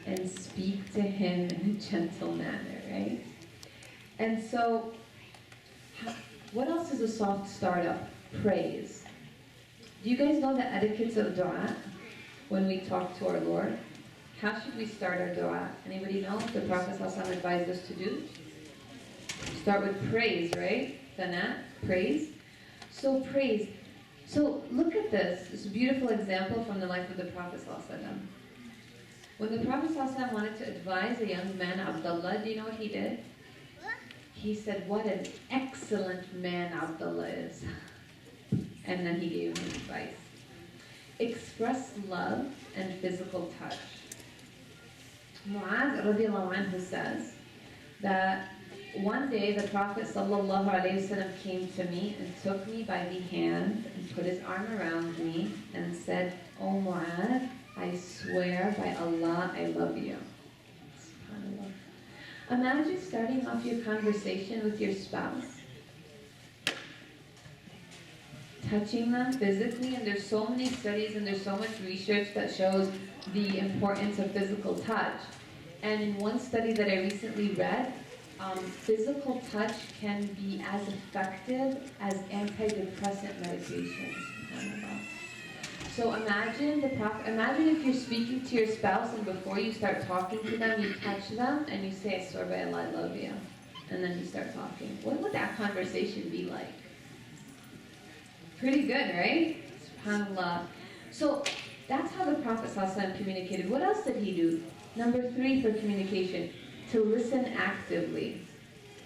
And speak to him in a gentle manner, right? And so, what else is a soft startup? Praise. Do you guys know the etiquettes of dua when we talk to our Lord? How should we start our dua? Anybody know what the Prophet ﷺ advised us to do? Start with praise, right? Thana, praise. So praise. So look at this. It's a beautiful example from the life of the Prophet ﷺ. When the Prophet ﷺ wanted to advise a young man, Abdullah, do you know what he did? He said, what an excellent man Abdullah is. And then he gave him advice. Express love and physical touch. Mu'adh radiallahu anhu says that one day the Prophet sallallahu alayhi wasallam came to me and took me by the hand and put his arm around me and said, "Oh Mu'adh, I swear by Allah I love you." SubhanAllah. Imagine starting off your conversation with your spouse, touching them physically, and there's so many studies and there's so much research that shows the importance of physical touch. And in one study that I recently read, physical touch can be as effective as antidepressant medication. So imagine imagine if you're speaking to your spouse and before you start talking to them, you touch them and you say, "I swear by Allah, I love you," and then you start talking. What would that conversation be like? Pretty good, right? SubhanAllah. So that's how the Prophet ﷺ communicated. What else did he do? Number 3 for communication, to listen actively.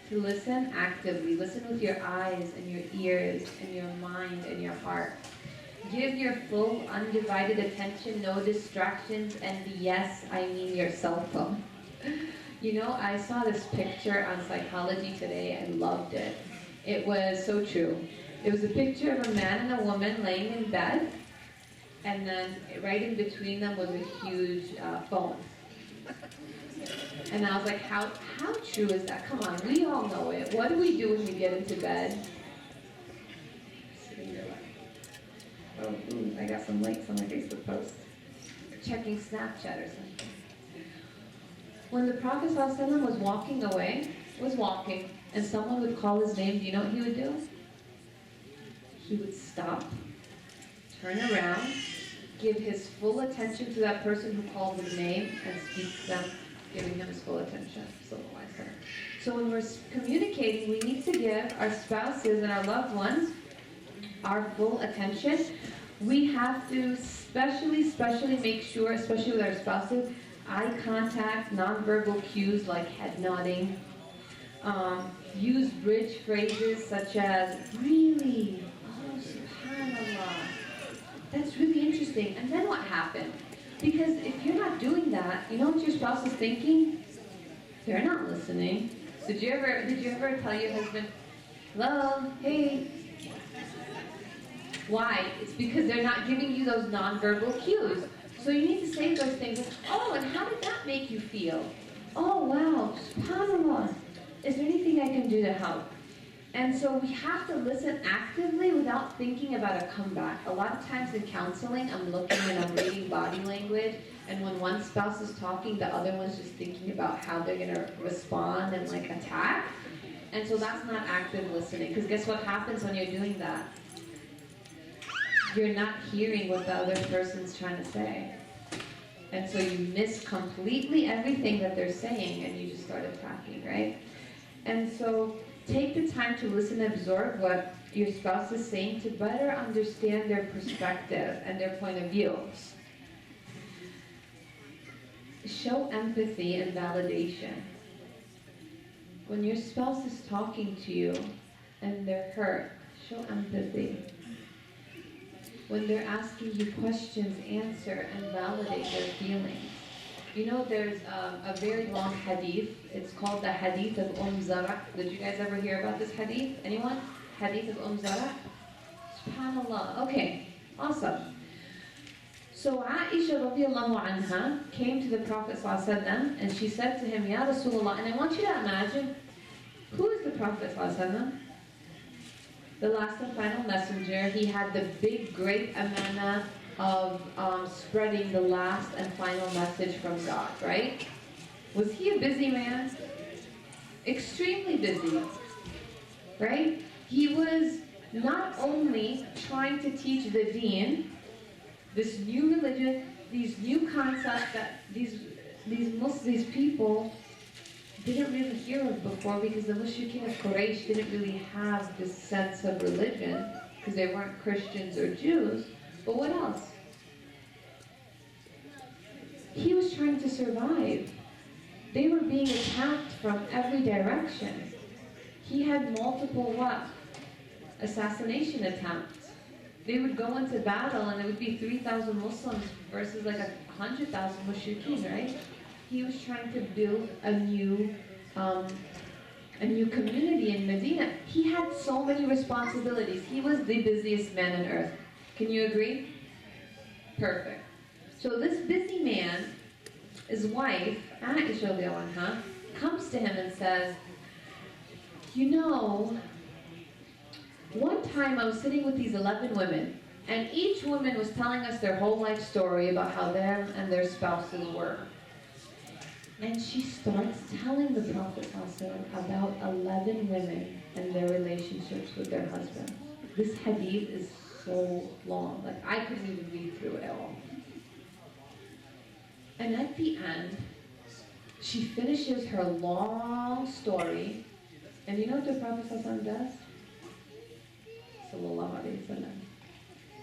To listen actively. Listen with your eyes and your ears and your mind and your heart. Give your full, undivided attention, no distractions, and yes, I mean your cell phone. You know, I saw this picture on Psychology Today and loved it. It was so true. It was a picture of a man and a woman laying in bed, and then right in between them was a huge phone. And I was like, how true is that? Come on, we all know it. What do we do when we get into bed? Sitting there like, oh, ooh, I got some likes on my Facebook post. Checking Snapchat or something. When the Prophet ﷺ was walking away, and someone would call his name, do you know what he would do? He would stop, turn around, give his full attention to that person who called his name, and speak to them, giving him his full attention. So when we're communicating, we need to give our spouses and our loved ones our full attention. We have to especially make sure, especially with our spouses, eye contact, nonverbal cues like head nodding. Use bridge phrases such as, really? Oh, subhanAllah. That's really interesting. And then what happened? Because if you're not doing that, you know what your spouse is thinking? They're not listening. Did you ever tell your husband, hello, hey? Why? It's because they're not giving you those nonverbal cues. So you need to say those things. Oh, and how did that make you feel? Oh, wow, subhanAllah. Is there anything I can do to help? And so we have to listen actively without thinking about a comeback. A lot of times in counseling, I'm looking and I'm reading body language, and when one spouse is talking, the other one's just thinking about how they're gonna respond and like attack. And so that's not active listening, because guess what happens when you're doing that? You're not hearing what the other person's trying to say. And so you miss completely everything that they're saying, and you just start attacking, right? And so take the time to listen and absorb what your spouse is saying to better understand their perspective and their point of view. Show empathy and validation. When your spouse is talking to you and they're hurt, show empathy. When they're asking you questions, answer and validate their feelings. You know, there's a very long hadith. It's called the hadith of Zara. Did you guys ever hear about this hadith? Anyone? Hadith of Zara? SubhanAllah. Okay, awesome. So Aisha radiallahu anha came to the Prophet ﷺ and she said to him, Ya Rasulullah, and I want you to imagine, who is the Prophet ﷺ? The last and final messenger. He had the big, great amana of spreading the last and final message from God, right? Was he a busy man? Extremely busy, right? He was not only trying to teach the deen, this new religion, these new concepts that these people didn't really hear of before, because the mushrikeen of Quraysh didn't really have this sense of religion because they weren't Christians or Jews. But what else? He was trying to survive. They were being attacked from every direction. He had multiple assassination attempts. They would go into battle and it would be 3,000 Muslims versus like 100,000 mushrikeen, right? He was trying to build a new community in Medina. He had so many responsibilities. He was the busiest man on earth. Can you agree? Perfect. So this busy man, his wife, Aisha radiallahu anha, comes to him and says, you know, one time I was sitting with these 11 women, and each woman was telling us their whole life story about how them and their spouses were. And she starts telling the Prophet ﷺ about 11 women and their relationships with their husbands. This hadith is so long, like I couldn't even read through it all. And at the end, she finishes her long story, and you know what the Prophet ﷺ does? Sallallahu Alaihi Wasallam.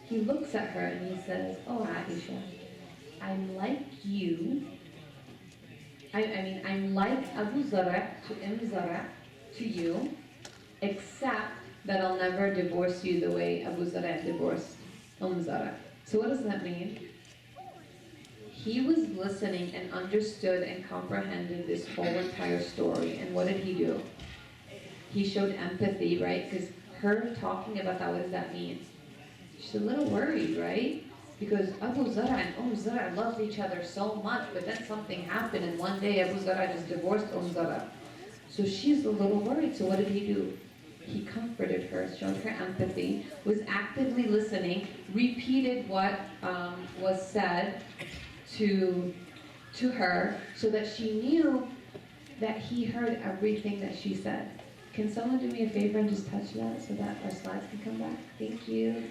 He looks at her and he says, oh Aisha, I'm like you. I'm like Abu Zara to Zara to you, except that I'll never divorce you the way Abu Zara divorced Zara. So what does that mean? He was listening and understood and comprehended this whole entire story. And what did he do? He showed empathy, right? Because her talking about that, what does that mean? She's a little worried, right? Because Abu Zara and Zara loved each other so much, but then something happened, and one day Abu Zara just divorced Zara. So she's a little worried. So what did he do? He comforted her, showed her empathy, was actively listening, repeated what was said to her, so that she knew that he heard everything that she said. Can someone do me a favor and just touch that so that our slides can come back? Thank you.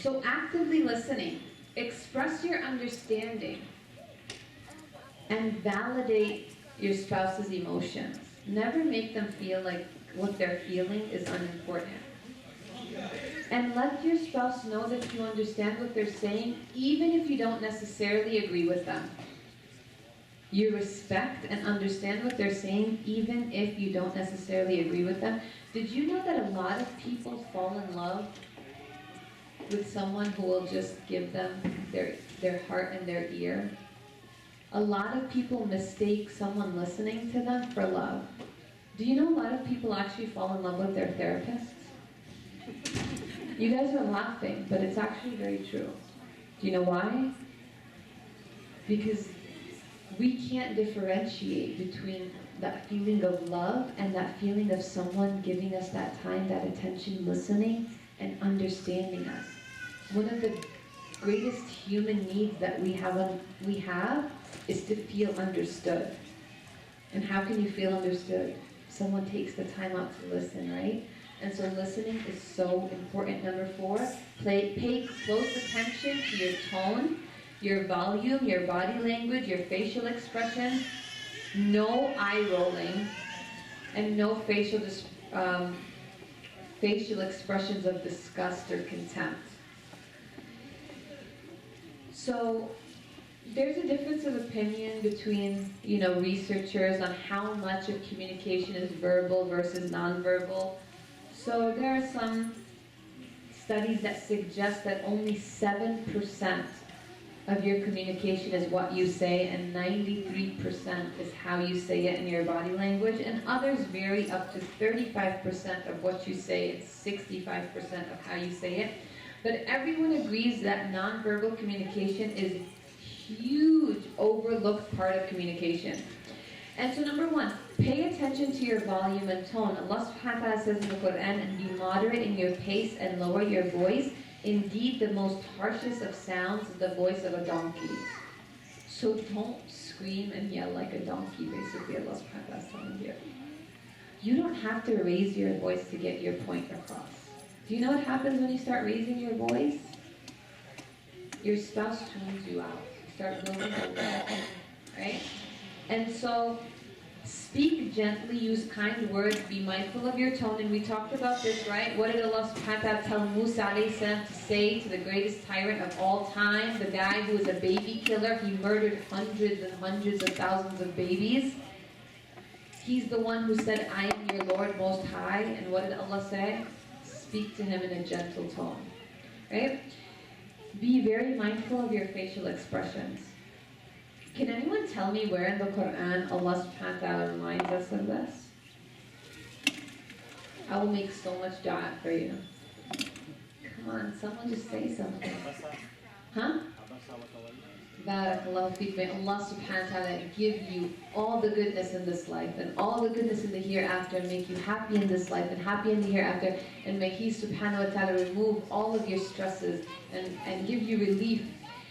So actively listening, express your understanding, and validate your spouse's emotions. Never make them feel like what they're feeling is unimportant. And let your spouse know that you understand what they're saying, even if you don't necessarily agree with them. You respect and understand what they're saying, even if you don't necessarily agree with them. Did you know that a lot of people fall in love with someone who will just give them their heart and their ear? A lot of people mistake someone listening to them for love. Do you know a lot of people actually fall in love with their therapists? You guys are laughing, but it's actually very true. Do you know why? Because we can't differentiate between that feeling of love and that feeling of someone giving us that time, that attention, listening, and understanding us. One of the greatest human needs that we have is to feel understood. And how can you feel understood? Someone takes the time out to listen, right? And so listening is so important. Number 4, pay close attention to your tone, your volume, your body language, your facial expression. No eye rolling, and no facial expressions of disgust or contempt. So there's a difference of opinion between, researchers on how much of communication is verbal versus nonverbal. So there are some studies that suggest that only 7% of your communication is what you say, and 93% is how you say it in your body language, and others vary up to 35% of what you say and 65% of how you say it. But everyone agrees that nonverbal communication is a huge overlooked part of communication. And so number 1, pay attention to your volume and tone. Allah subhanahu wa ta'ala says in the Quran, and be moderate in your pace and lower your voice. Indeed, the most harshest of sounds is the voice of a donkey. So don't scream and yell like a donkey, basically, Allah subhanahu wa ta'ala is telling you. You don't have to raise your voice to get your point across. Do you know what happens when you start raising your voice? Your spouse tunes you out. You start building a right? And so, speak gently, use kind words, be mindful of your tone. And we talked about this, right? What did Allah subhanahu wa ta'ala tell Musa alayhi salam to say to the greatest tyrant of all time? The guy who was a baby killer. He murdered hundreds and hundreds of thousands of babies. He's the one who said, I am your Lord Most High. And what did Allah say? Speak to him in a gentle tone, right? Be very mindful of your facial expressions. Can anyone tell me where in the Quran Allah subhanahu wa ta'ala reminds us of this? I will make so much dua for you. Come on, someone just say something. Huh? Barakallahu feek. May Allah subhanahu wa ta'ala give you all the goodness in this life and all the goodness in the hereafter, and make you happy in this life and happy in the hereafter, and may He subhanahu wa ta'ala remove all of your stresses and give you relief.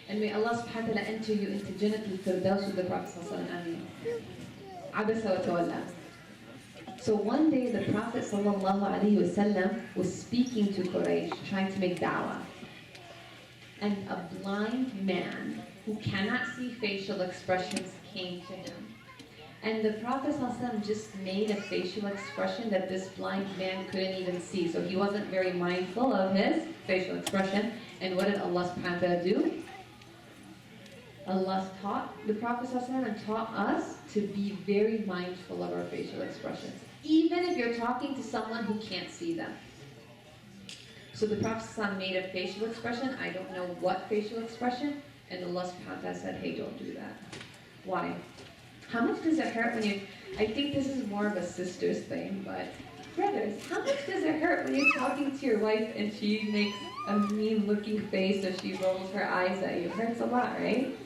And may Allah subhanahu wa ta'ala enter you into Jannat al-Firdaus with the Prophet sallallahu alaihi wasallam. Abasa wa tawalla. So one day the Prophet sallallahu alaihi wasallam was speaking to Quraysh, trying to make da'wah. And a blind man who cannot see facial expressions came to him. And the Prophet ﷺ just made a facial expression that this blind man couldn't even see. So he wasn't very mindful of his facial expression. And what did Allah subhanahu wa ta'ala do? Allah taught the Prophet ﷺ and taught us to be very mindful of our facial expressions. Even if you're talking to someone who can't see them. So the Prophet ﷺ made a facial expression. I don't know what facial expression. And Allah subhanahu wa ta'ala said, hey, don't do that. Why? How much does it hurt when you... I think this is more of a sister's thing, but... Brothers, how much does it hurt when you're talking to your wife and she makes a mean-looking face or she rolls her eyes at you? It hurts a lot, right?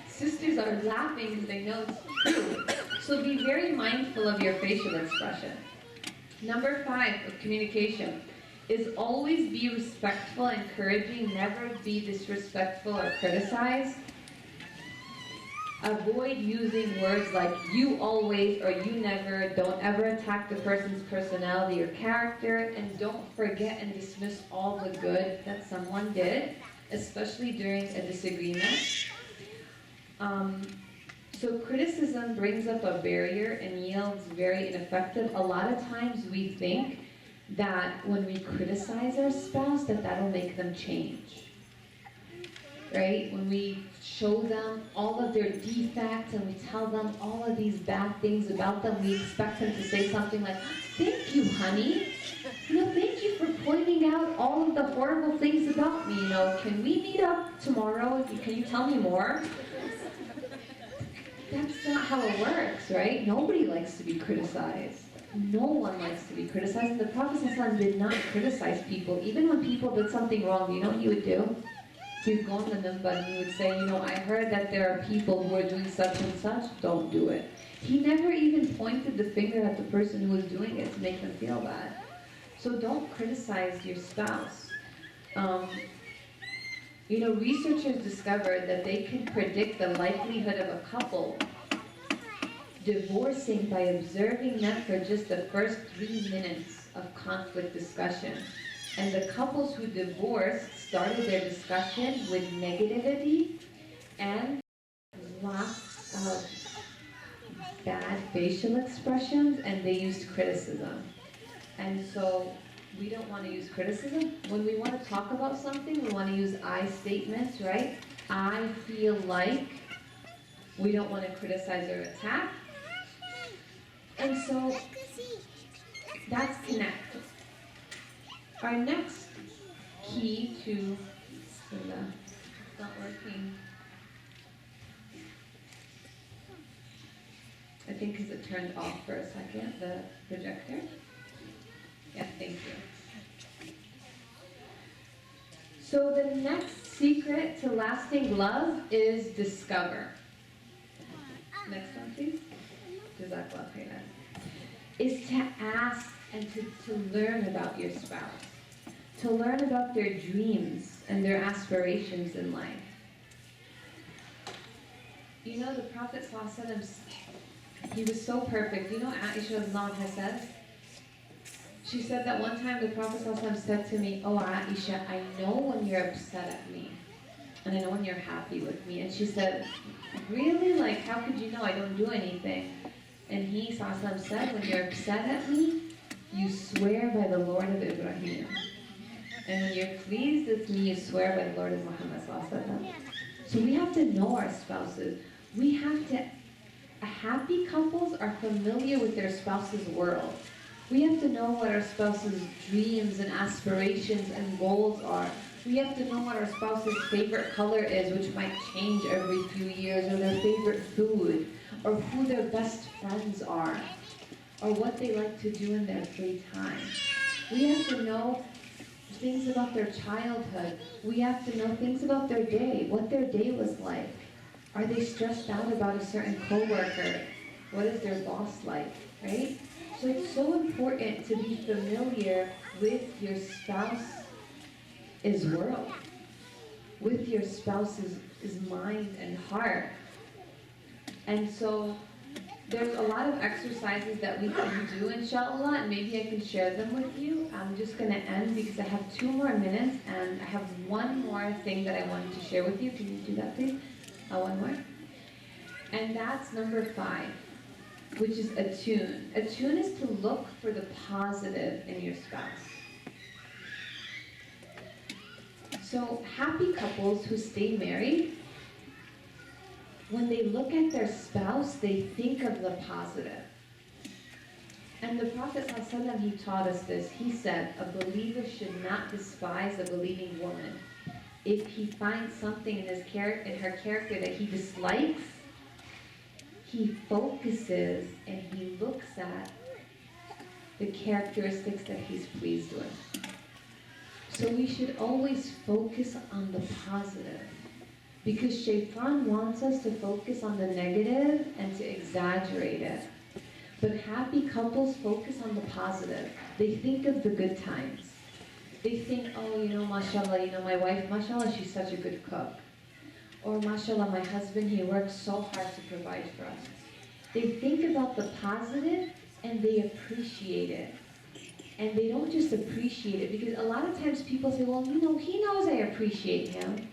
Sisters are laughing because they know it's true. So be very mindful of your facial expression. Number 5 of communication is always be respectful, encouraging, never be disrespectful or criticize. Avoid using words like you always or you never. Don't ever attack the person's personality or character. And don't forget and dismiss all the good that someone did, especially during a disagreement. So criticism brings up a barrier and yields very ineffective. A lot of times we think that when we criticize our spouse, that'll make them change. Right? When we show them all of their defects and we tell them all of these bad things about them, we expect them to say something like, thank you, honey. Thank you for pointing out all of the horrible things about me. Can we meet up tomorrow? Can you tell me more? That's not how it works, right? Nobody likes to be criticized. No one likes to be criticized. The Prophet ﷺ did not criticize people. Even when people did something wrong, you know what he would do? He would go on the minbar and he would say, you know, I heard that there are people who are doing such and such, don't do it. He never even pointed the finger at the person who was doing it to make them feel bad. So don't criticize your spouse. You know, researchers discovered that they can predict the likelihood of a couple divorcing by observing them for just the first 3 minutes of conflict discussion. And the couples who divorced started their discussion with negativity and lots of bad facial expressions, and they used criticism. And so we don't want to use criticism. When we want to talk about something, we want to use I statements, right? I feel like. We don't want to criticize or attack. And so that's connect. Our next key to, it's not working. I think because it turned off for a second, the projector. Yeah, thank you. So the next secret to lasting love is discover. Next one, please. Jazakallah khairan. Is to ask and to learn about your spouse. To learn about their dreams and their aspirations in life. You know, the Prophet ﷺ, he was so perfect. You know Aisha Anha says? She said that one time the Prophet ﷺ said to me, oh Aisha, I know when you're upset at me. And I know when you're happy with me. And she said, really? Like, how could you know? I don't do anything. And he ﷺ said, when you're upset at me, you swear by the Lord of Ibrahim. And when you're pleased with me, you swear by the Lord of Muhammad ﷺ. So we have to know our spouses. We have to, happy couples are familiar with their spouse's world. We have to know what our spouse's dreams and aspirations and goals are. We have to know what our spouse's favorite color is, which might change every few years, or their favorite food, or who their best friends are, or what they like to do in their free time. We have to know things about their childhood. We have to know things about their day, what their day was like. Are they stressed out about a certain coworker? What is their boss like, right? So it's so important to be familiar with your spouse's world, with your spouse's mind and heart. And so there's a lot of exercises that we can do, inshallah, and maybe I can share them with you. I'm just going to end because I have 2 more minutes, and I have one more thing that I wanted to share with you. Can you do that, please? One more. And that's number 5, which is attune. Attune is to look for the positive in your spouse. So happy couples who stay married, when they look at their spouse, they think of the positive. And the Prophet ﷺ, he taught us this. He said, a believer should not despise a believing woman. If he finds something in her character that he dislikes, he focuses and he looks at the characteristics that he's pleased with. So we should always focus on the positive, because Shaitan wants us to focus on the negative and to exaggerate it. But happy couples focus on the positive. They think of the good times. They think, oh, you know, mashallah, you know, my wife, mashallah, she's such a good cook. Or mashallah, my husband, he works so hard to provide for us. They think about the positive and they appreciate it. And they don't just appreciate it, because a lot of times people say, well, you know, he knows I appreciate him.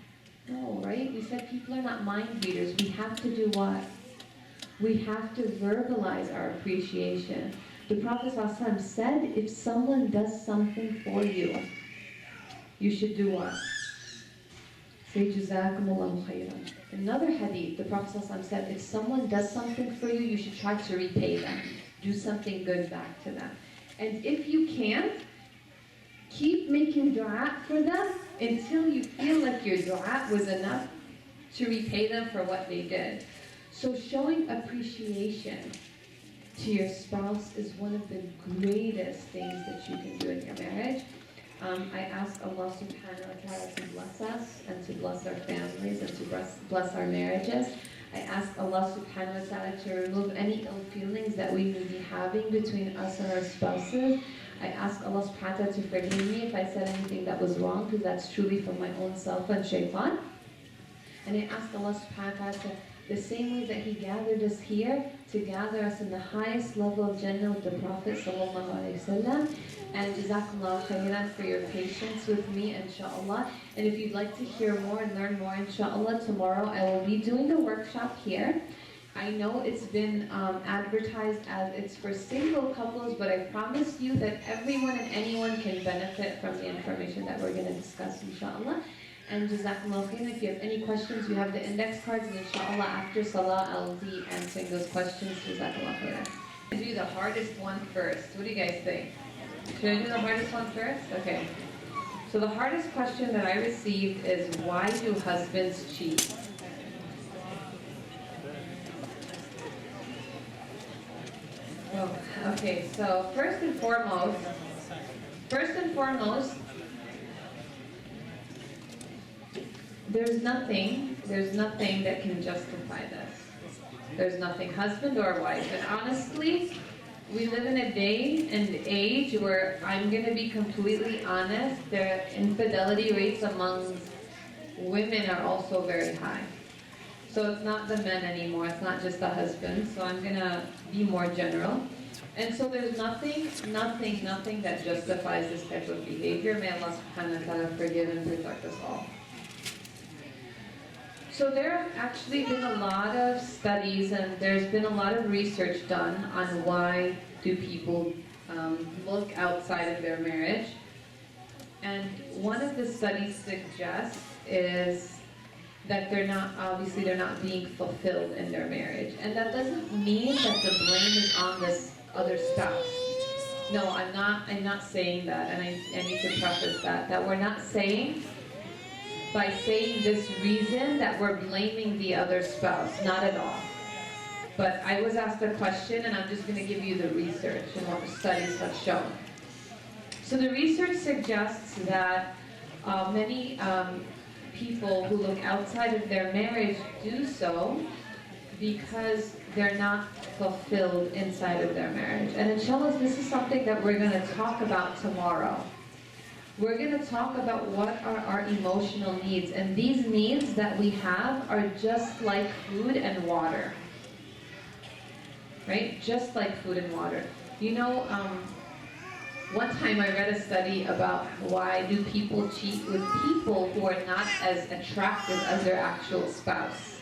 No, right? We said people are not mind readers. We have to do what? We have to verbalize our appreciation. The Prophet ﷺ said, if someone does something for you, you should do what? Say, Jazakumullahu khairan. Another hadith, the Prophet ﷺ said, if someone does something for you, you should try to repay them. Do something good back to them. And if you can't, keep making dua for them until you feel like your dua was enough to repay them for what they did. So showing appreciation to your spouse is one of the greatest things that you can do in your marriage. I ask Allah subhanahu wa ta'ala to bless us and to bless our families and to bless our marriages. I ask Allah subhanahu wa ta'ala to remove any ill feelings that we may be having between us and our spouses. I ask Allah subhanahu wa ta'ala to forgive me if I said anything that was wrong, because that's truly from my own self and shaitan. And I ask Allah subhanahu wa ta'ala to, the same way that He gathered us here, to gather us in the highest level of Jannah with the Prophet sallallahu alaihi wasallam. And Jazakallah khairan for your patience with me, inshallah. And if you'd like to hear more and learn more, inshallah, tomorrow I will be doing a workshop here. I know it's been advertised as it's for single couples, but I promise you that everyone and anyone can benefit from the information that we're going to discuss, inshallah. And Jazakallah khairan. If you have any questions, you have the index cards, and inshallah after Salah I'll be answering those questions. Jazakallah khairan. I'll do the hardest one first. What do you guys think? Should I do the hardest one first? Okay. So the hardest question that I received is, why do husbands cheat? Oh, okay, so first and foremost, there's nothing that can justify this. There's nothing, husband or wife. And honestly, we live in a day and age where, I'm going to be completely honest, the infidelity rates among women are also very high. So it's not the men anymore, it's not just the husbands, so I'm going to be more general. And so there's nothing that justifies this type of behavior. May Allah subhanahu wa ta'ala forgive and protect us all. So there have actually been a lot of studies and there's been a lot of research done on why do people look outside of their marriage. And one of the studies suggests is that they're not being fulfilled in their marriage. And that doesn't mean that the blame is on this other spouse. No, I'm not saying that, and I need to preface that we're not saying by saying this reason that we're blaming the other spouse, not at all. But I was asked a question and I'm just going to give you the research and what the studies have shown. So the research suggests that many people who look outside of their marriage do so because they're not fulfilled inside of their marriage. And inshallah, this is something that we're going to talk about tomorrow. We're going to talk about what are our emotional needs. And these needs that we have are just like food and water. Right? Just like food and water. You know, one time I read a study about why do people cheat with people who are not as attractive as their actual spouse.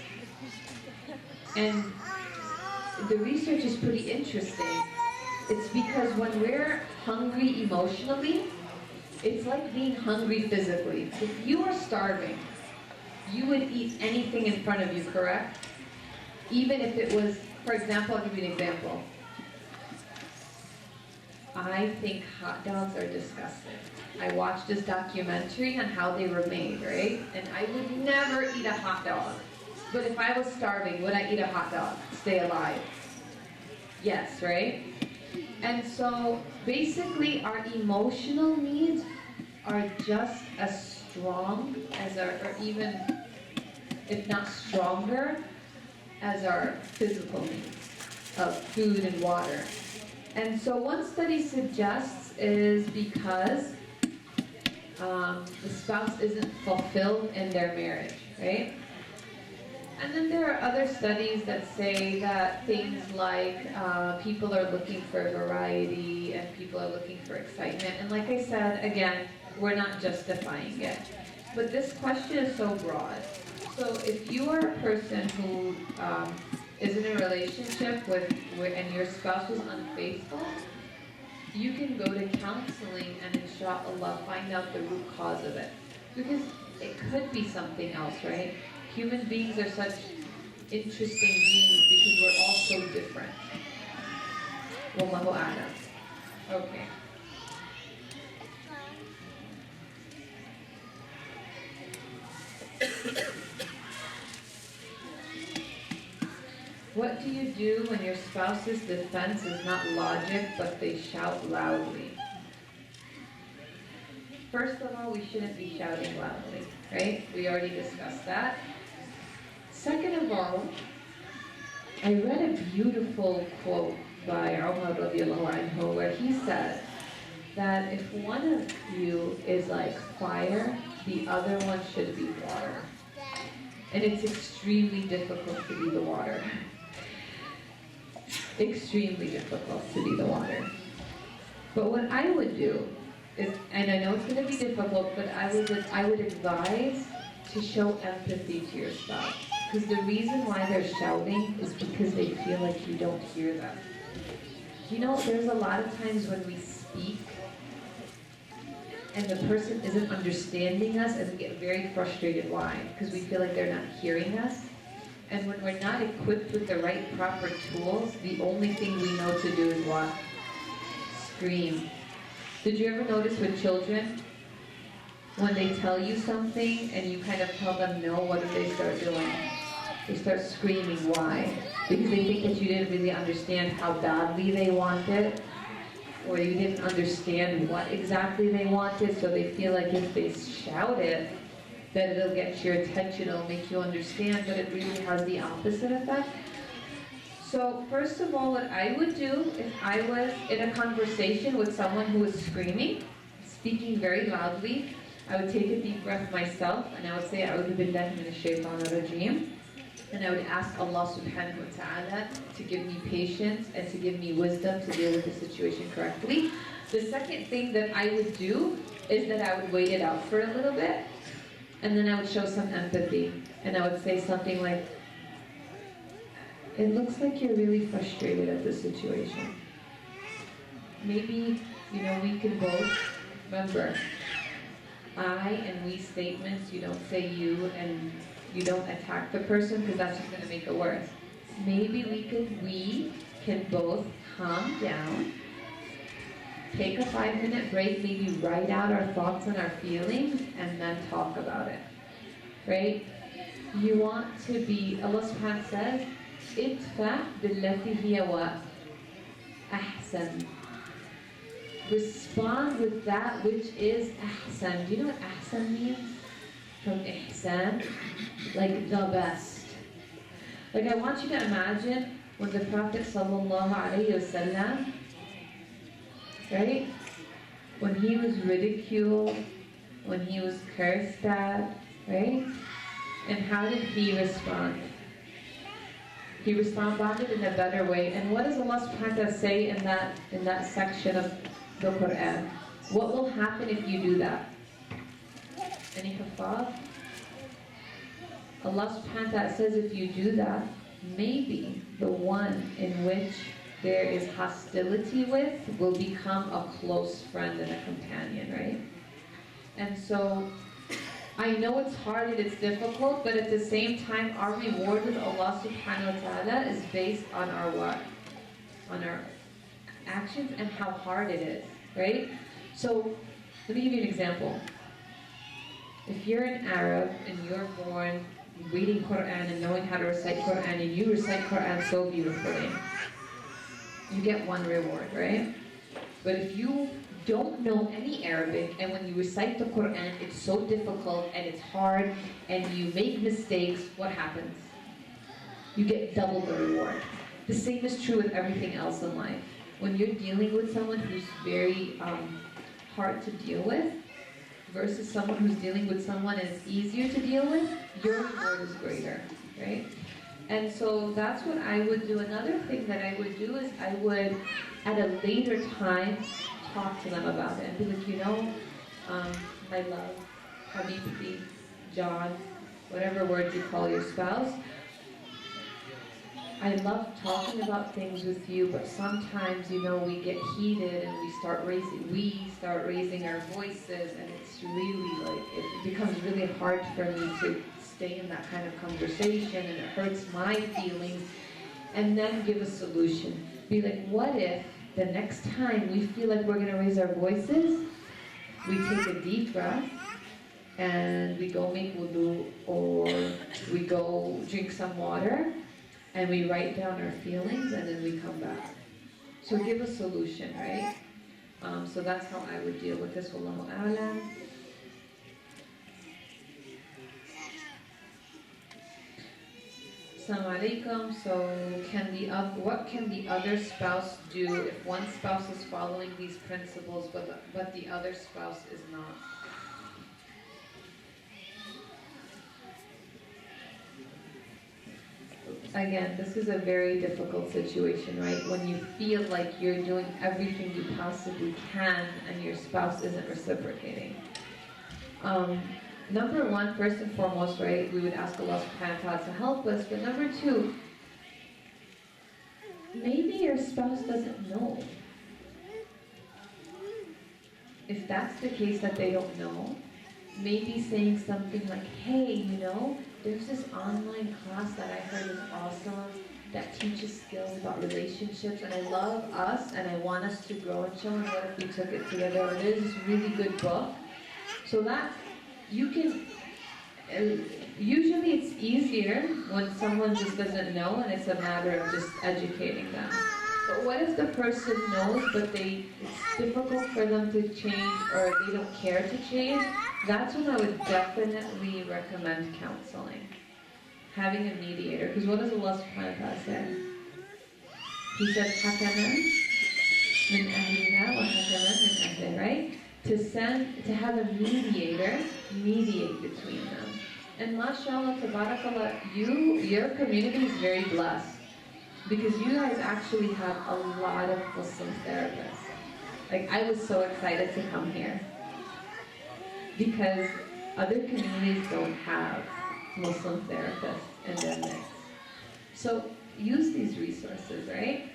And the research is pretty interesting. It's because when we're hungry emotionally, it's like being hungry physically. If you are starving, you would eat anything in front of you, correct? Even if it was, for example, I'll give you an example. I think hot dogs are disgusting. I watched this documentary on how they were made, right? And I would never eat a hot dog. But if I was starving, would I eat a hot dog to stay alive? Yes, right? And so basically our emotional needs are just as strong as or even, if not stronger, as our physical needs of food and water. And so one study suggests is because the spouse isn't fulfilled in their marriage, right? And then there are other studies that say that things like people are looking for variety and people are looking for excitement. And like I said, again, we're not justifying it. But this question is so broad. So if you are a person who is in a relationship and your spouse was unfaithful, you can go to counseling and inshallah find out the root cause of it. Because it could be something else, right? Human beings are such interesting beings because we're all so different. Wallahu a'lam. Okay. What do you do when your spouse's defense is not logic, but they shout loudly? First of all, we shouldn't be shouting loudly, right? We already discussed that. Second of all, I read a beautiful quote by Umar radiallahu anhu where he said that if one of you is like fire, the other one should be water. And it's extremely difficult to be the water. Extremely difficult to be the water. But what I would do is, and I know it's going to be difficult, but I would advise to show empathy to your spouse. Because the reason why they're shouting is because they feel like you don't hear them. You know, there's a lot of times when we speak and the person isn't understanding us and we get very frustrated. Why? Because we feel like they're not hearing us. And when we're not equipped with the right proper tools, the only thing we know to do is what? Scream. Did you ever notice with children, when they tell you something and you kind of tell them no, what do they start doing? They start screaming. Why? Because they think that you didn't really understand how badly they want it, or you didn't understand what exactly they wanted, so they feel like if they shout it, that it'll get your attention, it'll make you understand, but it really has the opposite effect. So first of all, what I would do if I was in a conversation with someone who was screaming, speaking very loudly, I would take a deep breath myself, and I would say, A'udhu billahi minash shaitanir rajeem. And I would ask Allah subhanahu wa ta'ala to give me patience and to give me wisdom to deal with the situation correctly. The second thing that I would do is that I would wait it out for a little bit, and then I would show some empathy. And I would say something like, it looks like you're really frustrated at this situation. Maybe, we can both, remember, I and we statements, you don't say you and you don't attack the person because that's just going to make it worse. Maybe we can both calm down, take a 5-minute break, maybe write out our thoughts and our feelings, and then talk about it, right? You want to be, Allah subhanahu wa ta'ala says, idfa billati hiya wa ahsan. Respond with that which is ahsan. Do you know what ahsan means? From ihsan, like the best. Like I want you to imagine when the Prophet sallallahu alaihi wasallam, right? When he was ridiculed, when he was cursed at, right? And how did he respond? He responded in a better way. And what does Allah subhanahu wa ta'ala say in that section of the Quran? What will happen if you do that? Any hafaz? Allah subhanahu wa ta'ala says if you do that, maybe the one in which there is hostility with will become a close friend and a companion, right? And so, I know it's hard and it's difficult, but at the same time, our reward with Allah subhanahu wa ta'ala is based on our what? On our actions and how hard it is, right? So, let me give you an example. If you're an Arab and you're born reading Quran and knowing how to recite Quran and you recite Quran so beautifully, you get one reward, right? But if you don't know any Arabic and when you recite the Quran it's so difficult and it's hard and you make mistakes, what happens? You get double the reward. The same is true with everything else in life. When you're dealing with someone who's very hard to deal with, versus someone who's dealing with someone that's easier to deal with, your reward is greater, right? And so that's what I would do. Another thing that I would do is I would, at a later time, talk to them about it and be like, my love, Habibti, John, whatever word you call your spouse, I love talking about things with you, but sometimes, we get heated and we start raising our voices, and it's really it becomes really hard for me to stay in that kind of conversation, and it hurts my feelings. And then give a solution. Be like, what if the next time we feel like we're going to raise our voices, we take a deep breath and we go make wudu, or we go drink some water, and we write down our feelings, and then we come back. So give a solution, right? So that's how I would deal with this. Wallahu a'lam. Assalamu alaikum. So what can the other spouse do if one spouse is following these principles but the other spouse is not? Again, this is a very difficult situation, right? When you feel like you're doing everything you possibly can and your spouse isn't reciprocating. Number one, first and foremost, right, we would ask Allah subhanahu wa ta'ala to help us. But number two, maybe your spouse doesn't know. If that's the case that they don't know, maybe saying something like, hey, there's this online class that I heard is awesome that teaches skills about relationships, and I love us and I want us to grow and show, and what if we took it together? Or there's this really good book. So that you can, usually it's easier when someone just doesn't know and it's a matter of just educating them. But what if the person knows but it's difficult for them to change, or they don't care to change? That's when I would definitely recommend counseling. Having a mediator. Because what does Allah subhanahu wa ta'ala say? He said, حَكَمًا مِنْ أَهْلِهَا وَحَكَمًا مِنْ أَهْلِهِ, right? To have a mediator mediate between them. And mashallah, tabarakallah, your community is very blessed. Because you guys actually have a lot of Muslim therapists. Like, I was so excited to come here. Because other communities don't have Muslim therapists in their mix. So use these resources, right?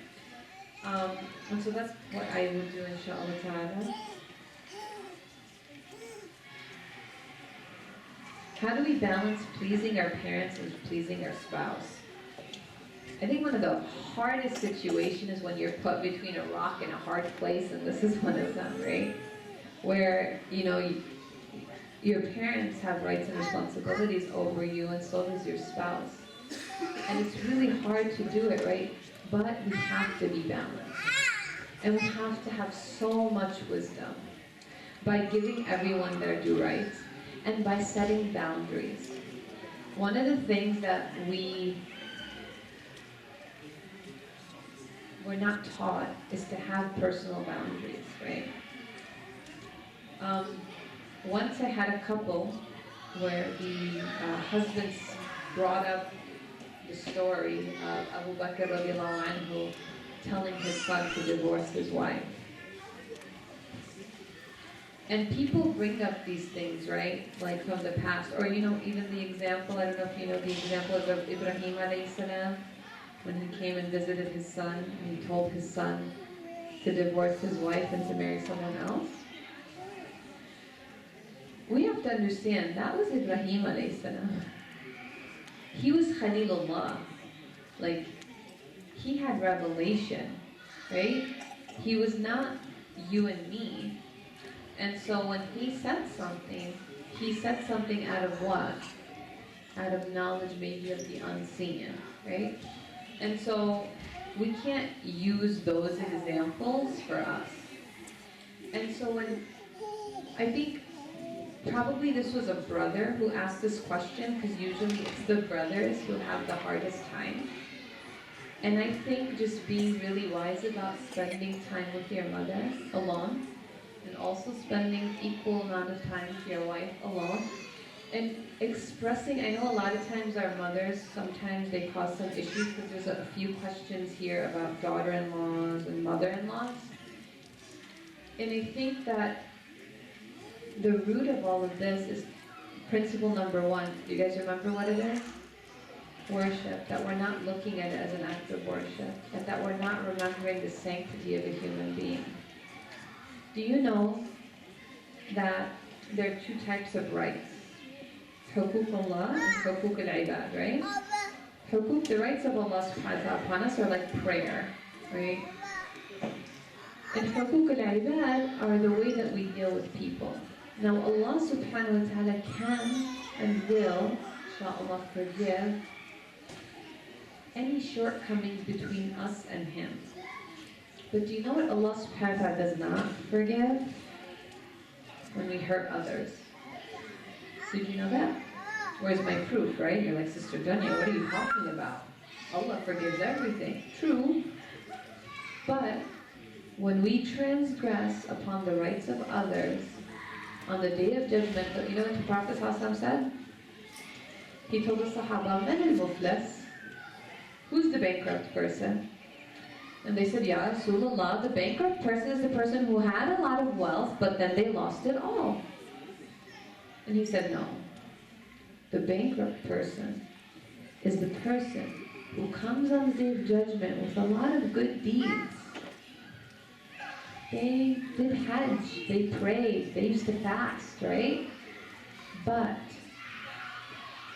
And so that's what I would do, inshallah ta'ala. How do we balance pleasing our parents and pleasing our spouse? I think one of the hardest situations is when you're put between a rock and a hard place, and this is one of them, right? Where, your parents have rights and responsibilities over you, and so does your spouse. And it's really hard to do it, right? But we have to be balanced. And we have to have so much wisdom by giving everyone their due rights and by setting boundaries. One of the things that we're not taught is to have personal boundaries, right? Once I had a couple where the husbands brought up the story of Abu Bakr radiallahu anhu telling his son to divorce his wife. And people bring up these things, right? Like from the past. Or, even the example, I don't know if you know the example of Ibrahim alayhi salam, when he came and visited his son, and he told his son to divorce his wife and to marry someone else. We have to understand, that was Ibrahim alayhi salam. He was Khalilullah. Like, he had revelation, right? He was not you and me. And so when he said something out of what? Out of knowledge maybe of the unseen, right? And so we can't use those examples for us. And so I think probably this was a brother who asked this question, because usually it's the brothers who have the hardest time. And I think just being really wise about spending time with your mother alone, and also spending equal amount of time with your wife alone, and expressing, I know a lot of times our mothers, sometimes they cause some issues because there's a few questions here about daughter-in-laws and mother-in-laws. And I think that the root of all of this is principle number one. Do you guys remember what it is? Worship. That we're not looking at it as an act of worship. And that we're not remembering the sanctity of a human being. Do you know that there are two types of rights? Hukuk-ullah and hukuk-al-ibad, right? Hukuk, the rights of Allah subhanahu wa ta'ala upon us are like prayer, right? And hukuk-al-ibad are the way that we deal with people. Now Allah subhanahu wa ta'ala can and will, inshallah, forgive any shortcomings between us and Him. But do you know what Allah subhanahu wa ta'ala does not forgive? When we hurt others. So do you know that? Where's my proof, right? You're like, Sister Dunya, what are you talking about? Allah forgives everything. True. But when we transgress upon the rights of others, on the day of judgment, you know what the Prophet ﷺ said? He told the Sahaba, Man al-Muflis? Who's the bankrupt person? And they said, Ya Rasulullah, the bankrupt person is the person who had a lot of wealth, but then they lost it all. And he said, no. The bankrupt person is the person who comes on the day of judgment with a lot of good deeds. They did Hajj, they prayed, they used to fast, right? But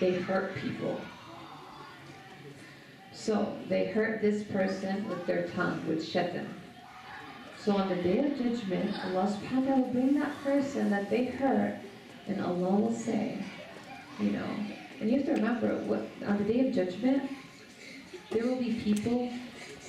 they hurt people. So they hurt this person with their tongue, with shaitan. So on the day of judgment, Allah subhanahu wa ta'ala will bring that person that they hurt, and Allah will say, you know, and you have to remember, on the day of judgment, there will be people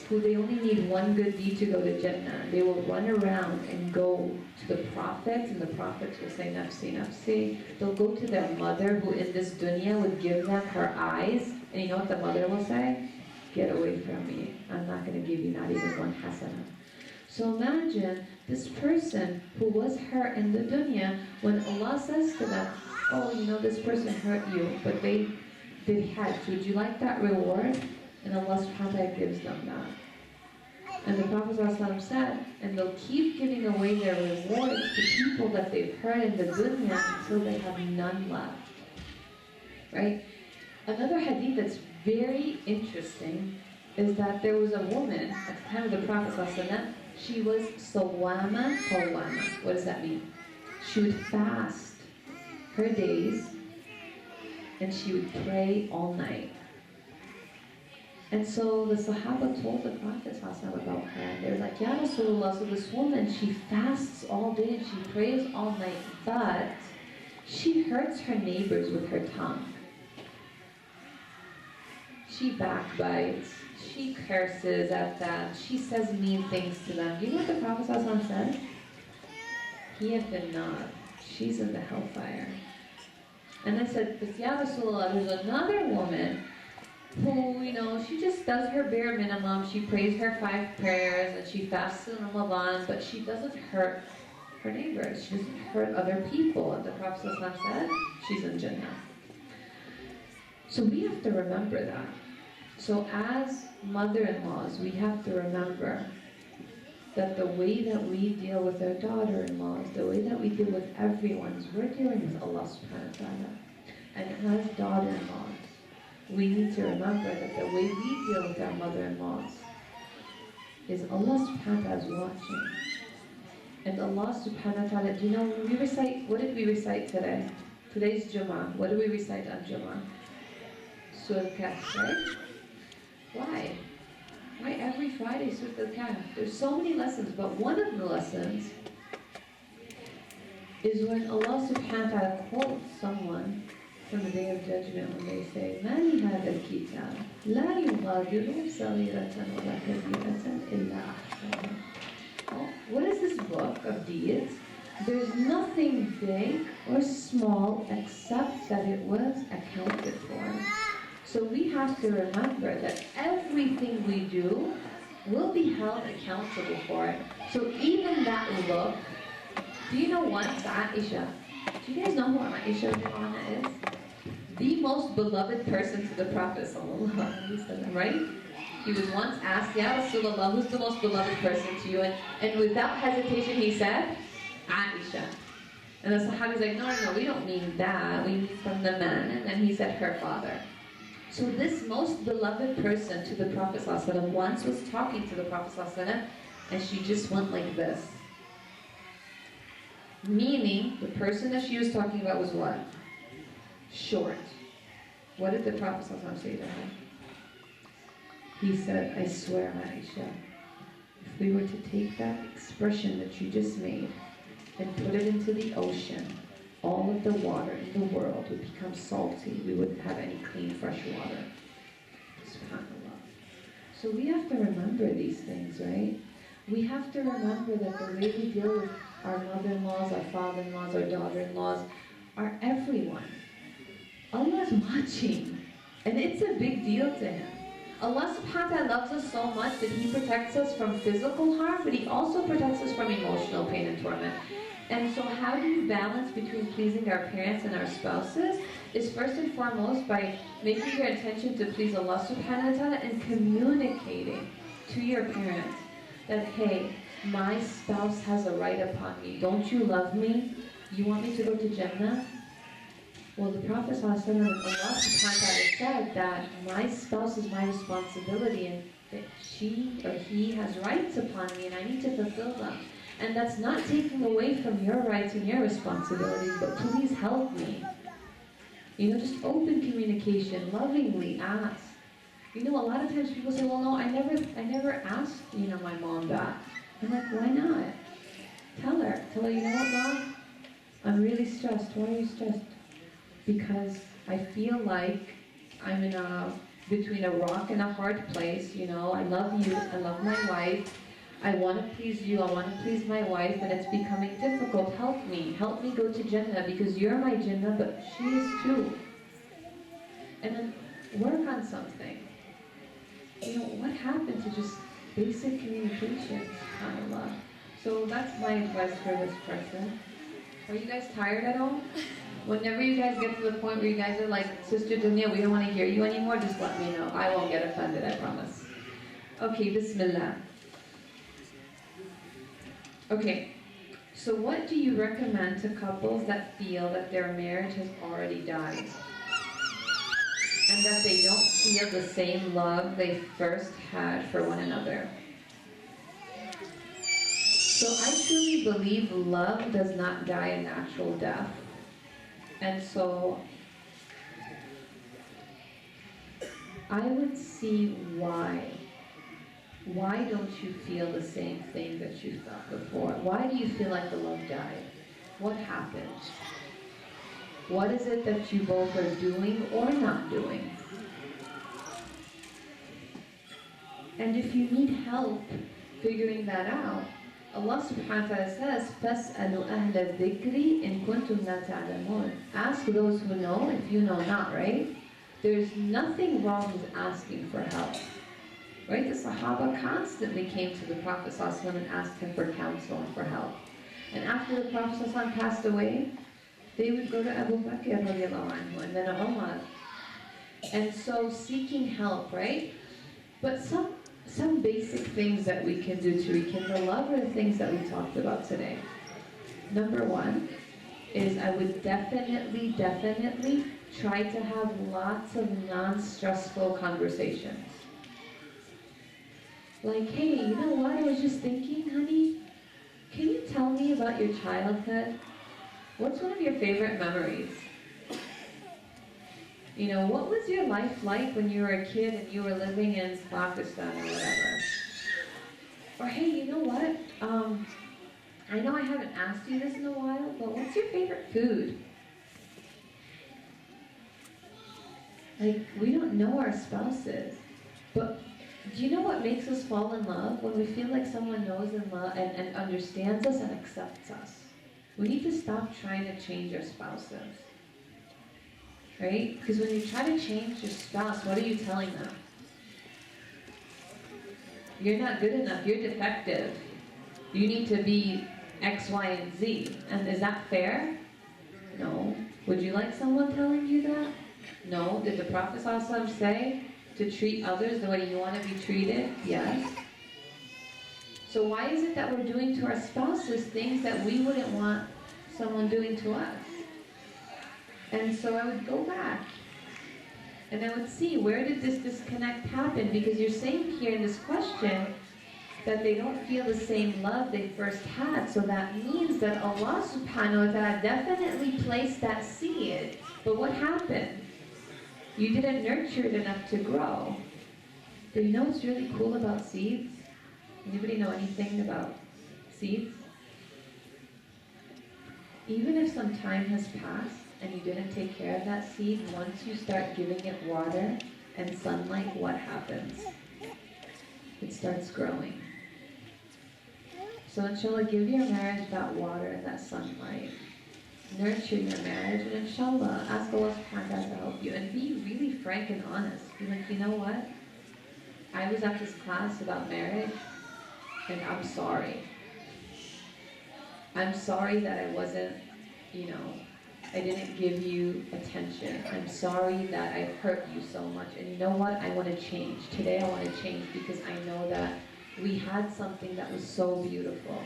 who they only need one good deed to go to Jannah. They will run around and go to the prophets, and the prophets will say, Nafsi, Nafsi. They'll go to their mother, who in this dunya would give them her eyes, and you know what the mother will say? Get away from me. I'm not going to give you not even one hasana. So imagine this person who was hurt in the dunya, when Allah says to them, oh, you know, this person hurt you, but they did Hajj. Would you like that reward? And Allah subhanahu wa ta'ala gives them that. And the Prophet ﷺ said, and they'll keep giving away their rewards to people that they've hurt in the dunya until they have none left. Right? Another hadith that's very interesting is that there was a woman at the time of the Prophet ﷺ. She was sawama qawwama. What does that mean? She would fast her days and she would pray all night. And so the Sahaba told the Prophet ﷺ about her. They were like, Ya Rasulullah, so this woman, she fasts all day and she prays all night, but she hurts her neighbors with her tongue. She backbites, she curses at them, she says mean things to them. You know what the Prophet ﷺ said? Hiya fin-nar. She's in the hellfire. And I said, but Ya Rasulullah, there's another woman who, you know, she just does her bare minimum. She prays her 5 prayers and she fasts in Ramadan, but she doesn't hurt her neighbors. She doesn't hurt other people. And the Prophet ﷺ said, she's in Jannah. So we have to remember that. So as mother-in-laws, we have to remember that the way that we deal with our daughter-in-laws, the way that we deal with everyone, is we're dealing with Allah subhanahu wa ta'ala. And as daughter-in-laws, we need to remember that the way we deal with our mother-in-laws is Allah subhanahu wa ta'ala is watching. And Allah subhanahu wa ta'ala, do you know, when we recite, what did we recite today? Today's Jummah. What do we recite on Jummah? Surah Al-Kahf, right? Why? Why every Friday Surah Al-Kahf? There's so many lessons, but one of the lessons is when Allah subhanahu wa ta'ala quotes someone from the Day of Judgment when they say, مَالِ هَذَا الْكِتَابِ لَا يُغَادِرُ صَغِيرَةً وَلَا كَبِيرَةً إِلَّا أَحْصَاهَا. What is this book of deeds? There's nothing big or small except that it was accounted for. So we have to remember that everything we do will be held accountable for it. So even that look, do you know once Aisha, do you guys know who Aisha is? The most beloved person to the Prophet ﷺ, right? He was once asked, Ya Rasulullah, who's the most beloved person to you? And without hesitation he said, Aisha. And the Sahabi's like, no, we don't mean that. We mean from the man. And then he said, her father. So this most beloved person to the Prophet ﷺ once was talking to the Prophet ﷺ, and she just went like this. Meaning, the person that she was talking about was what? Short. What did the Prophet ﷺ say to her? He said, I swear, Aisha, if we were to take that expression that you just made and put it into the ocean, all of the water in the world would become salty. We wouldn't have any clean, fresh water. SubhanAllah. So we have to remember these things, right? We have to remember that the way we deal with our mother-in-laws, our father-in-laws, our daughter-in-laws, are everyone. Allah is watching, and it's a big deal to Him. Allah subhanahu wa ta'ala loves us so much that He protects us from physical harm, but He also protects us from emotional pain and torment. And so how do you balance between pleasing our parents and our spouses? Is first and foremost by making your intention to please Allah subhanahu wa ta'ala and communicating to your parents that, hey, my spouse has a right upon me. Don't you love me? You want me to go to Jannah? Well, the Prophet ﷺ and Allah subhanahu wa ta'ala said that my spouse is my responsibility and that she or he has rights upon me and I need to fulfill them. And that's not taking away from your rights and your responsibilities, but please help me. You know, just open communication, lovingly ask. You know, a lot of times people say, well, no, I never asked, my mom that. I'm like, why not? Tell her, you know what, Mom? I'm really stressed. Why are you stressed? Because I feel like I'm between a rock and a hard place. I love you, I love my wife. I want to please you, I want to please my wife, and it's becoming difficult. Help me go to Jannah, because you're my Jannah, but she is too. And then work on something. What happened to just basic communication, subhanAllah? So that's my advice for this person. Are you guys tired at all? Whenever you guys get to the point where you guys are like, Sister Dunya, we don't want to hear you anymore, just let me know. I won't get offended, I promise. Okay, Bismillah. Okay, so what do you recommend to couples that feel that their marriage has already died? And that they don't feel the same love they first had for one another? So I truly believe love does not die a natural death. And so I would see why. Why don't you feel the same thing that you felt before? Why do you feel like the love died? What happened? What is it that you both are doing or not doing? And if you need help figuring that out, Allah subhanahu wa ta'ala says, فَاسْأَلُوا أَهْلَ الذِّكْرِ إِن كُنتُمْ لَا تَعْلَمُونَ. Ask those who know if you know not, right? There's nothing wrong with asking for help. Right? The Sahaba constantly came to the Prophet ﷺ and asked him for counsel and for help. And after the Prophet ﷺ passed away, they would go to Abu Bakr radiallahu anhu and then Umar. And so seeking help, right? But some basic things that we can do to rekindle love are the things that we talked about today. Number one is I would definitely try to have lots of non-stressful conversations. Like, hey, you know what? I was just thinking, honey, can you tell me about your childhood? What's one of your favorite memories? What was your life like when you were a kid and you were living in Pakistan or whatever? Or hey, you know what? I know I haven't asked you this in a while, but what's your favorite food? Like, we don't know our spouses, but do you know what makes us fall in love? When we feel like someone knows and and understands us and accepts us. We need to stop trying to change our spouses. Right? Because when you try to change your spouse, what are you telling them? You're not good enough. You're defective. You need to be X, Y, and Z. And is that fair? No. Would you like someone telling you that? No. Did the Prophet ﷺ say to treat others the way you want to be treated? Yes. So why is it that we're doing to our spouses things that we wouldn't want someone doing to us? And so I would go back and I would see, where did this disconnect happen? Because you're saying here in this question that they don't feel the same love they first had. So that means that Allah subhanahu wa ta'ala definitely placed that seed. But what happened? You didn't nurture it enough to grow. Do you know what's really cool about seeds? Anybody know anything about seeds? Even if some time has passed and you didn't take care of that seed, once you start giving it water and sunlight, what happens? it starts growing. So inshallah, give your marriage that water and that sunlight. Nurture your marriage, and inshallah, ask Allah subhanahu wa ta'ala to help you. And be really frank and honest. Be like, you know what? I was at this class about marriage, and I'm sorry. I'm sorry that I wasn't, I didn't give you attention. I'm sorry that I hurt you so much. And you know what? I want to change. Today I want to change because I know that we had something that was so beautiful.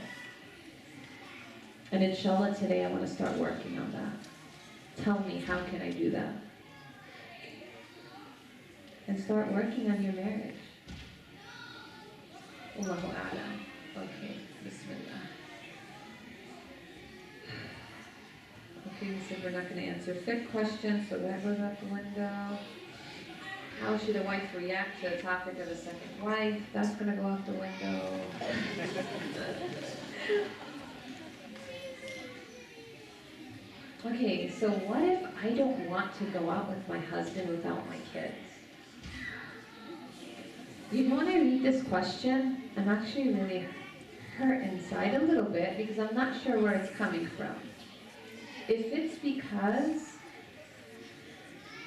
And inshallah, today I want to start working on that. Tell me, how can I do that? And start working on your marriage. Allahu A'lam. Okay, Bismillah. Okay, we said we're not going to answer fifth question, so that goes out the window. How should a wife react to the topic of a second wife? That's going to go out the window. Okay, so what if I don't want to go out with my husband without my kids? You know, when I read this question, I'm actually really hurt inside a little bit because I'm not sure where it's coming from. If it's because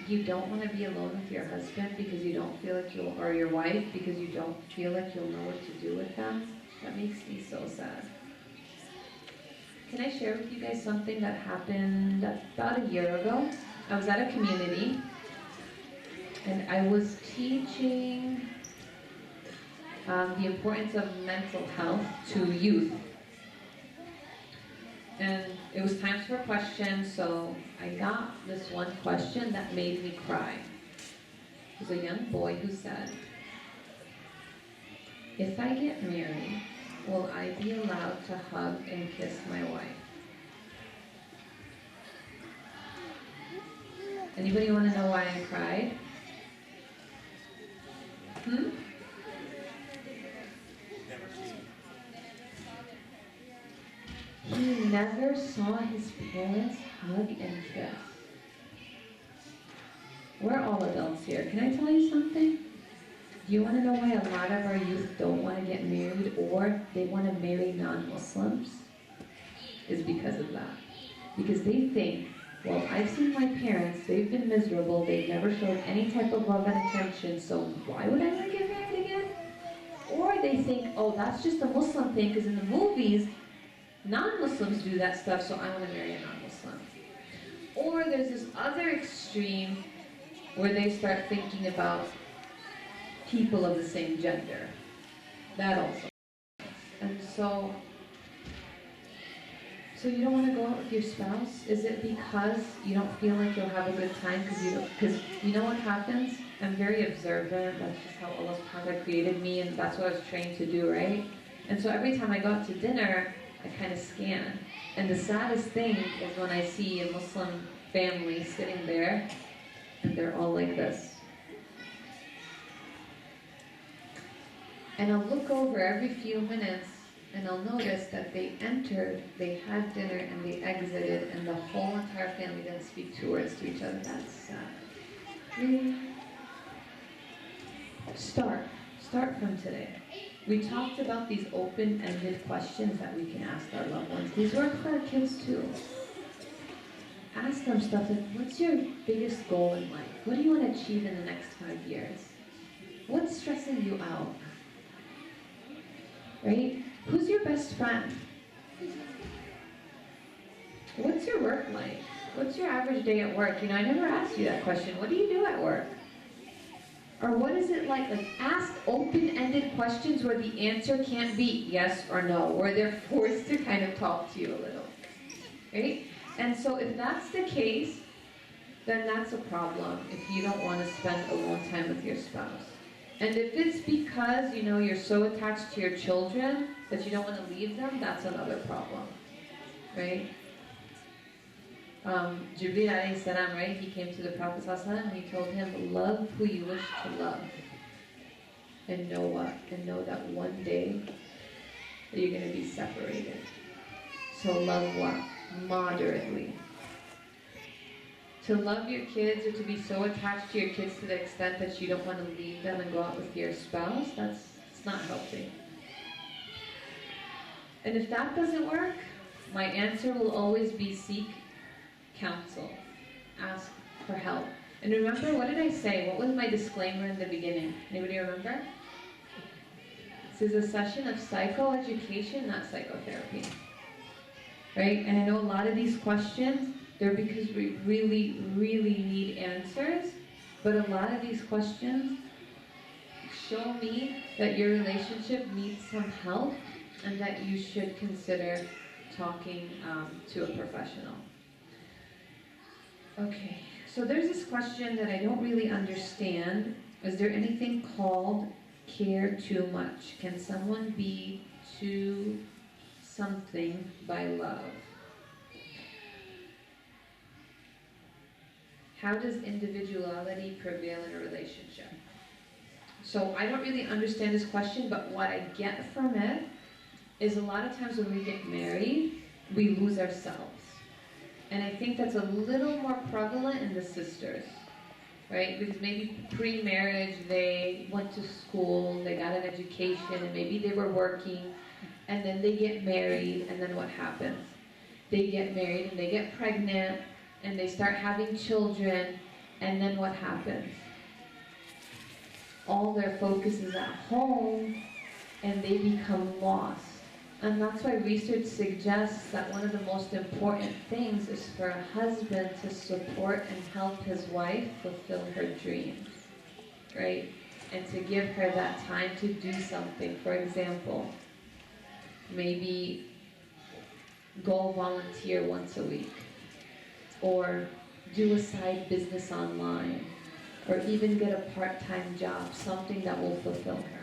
you don't want to be alone with your husband because you don't feel like you'll, or your wife because you don't feel like you'll know what to do with them, that makes me so sad. Can I share with you guys something that happened about a year ago? I was at a community and I was teaching the importance of mental health to youth. And it was time for questions, so I got this one question that made me cry. It was a young boy who said, "If I get married, will I be allowed to hug and kiss my wife?" Anybody want to know why I cried? He never saw his parents hug and kiss. We're all adults here. Can I tell you something? Do you want to know why a lot of our youth don't want to get married or they want to marry non-Muslims? Is because of that. Because they think, well, I've seen my parents, they've been miserable, they've never showed any type of love and attention, so why would I want to get married again? Or they think, oh, that's just a Muslim thing, because in the movies, non-Muslims do that stuff, so I want to marry a non-Muslim. Or there's this other extreme where they start thinking about people of the same gender. That also. And so you don't want to go out with your spouse? Is it because you don't feel like you'll have a good time? Because you know what happens? I'm very observant. That's just how Allah subhanahu wa ta'ala created me, and that's what I was trained to do, right? And so every time I go out to dinner, I kind of scan. And the saddest thing is when I see a Muslim family sitting there, and they're all like this. And I'll look over every few minutes, and I'll notice that they entered, they had dinner, and they exited, and the whole entire family didn't speak 2 words to each other. That's sad. Really? Start from today. We talked about these open-ended questions that we can ask our loved ones. These work for our kids too. Ask them stuff like, what's your biggest goal in life? What do you want to achieve in the next 5 years? What's stressing you out? Right? Who's your best friend? What's your work like? What's your average day at work? I never asked you that question. What do you do at work? Or what is it like? Like, ask open-ended questions where the answer can't be yes or no, where they're forced to kind of talk to you a little. Right? And so if that's the case, then that's a problem if you don't want to spend alone time with your spouse. And if it's because, you're so attached to your children that you don't want to leave them, that's another problem. Right? Jibreel alayhi salam, right? He came to the Prophet ﷺ and he told him, love who you wish to love. And know what? And know that one day that you're going to be separated. So love what? Moderately. To love your kids or to be so attached to your kids to the extent that you don't want to leave them and go out with your spouse, that's It's not healthy. And if that doesn't work, my answer will always be seek counsel. Ask for help. And remember, what did I say? What was my disclaimer in the beginning? Anybody remember? This is a session of psychoeducation, not psychotherapy. Right? And I know a lot of these questions, they're because we really, really need answers. But a lot of these questions show me that your relationship needs some help and that you should consider talking to a professional. Okay, so there's this question that I don't really understand. Is there anything called care too much? Can someone be too something by love? How does individuality prevail in a relationship? So I don't really understand this question, but what I get from it is a lot of times when we get married, we lose ourselves. And I think that's a little more prevalent in the sisters, right? Because maybe pre-marriage, they went to school, they got an education, and maybe they were working, and then they get married, and then what happens? They get married, and they get pregnant, and they start having children, and then what happens? All their focus is at home, and they become lost. And that's why research suggests that one of the most important things is for a husband to support and help his wife fulfill her dreams, right? And to give her that time to do something. For example, maybe go volunteer once a week, or do a side business online, or even get a part-time job, something that will fulfill her.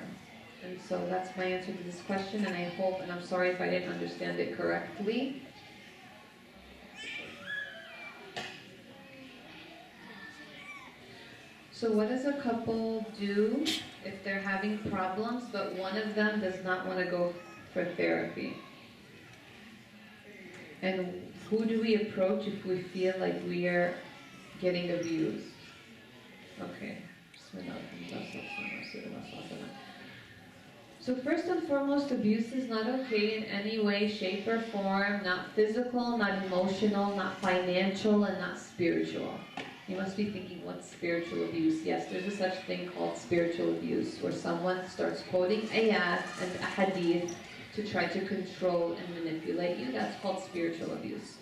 And so that's my answer to this question, and I hope, and I'm sorry if I didn't understand it correctly. So what does a couple do if they're having problems, but one of them does not want to go for therapy? And who do we approach if we feel like we are getting abused? Okay. So first and foremost, abuse is not okay in any way, shape, or form. Not physical, not emotional, not financial, and not spiritual. You must be thinking, what's spiritual abuse? Yes, there's a such thing called spiritual abuse, where someone starts quoting ayat and hadith to try to control and manipulate you. That's called spiritual abuse.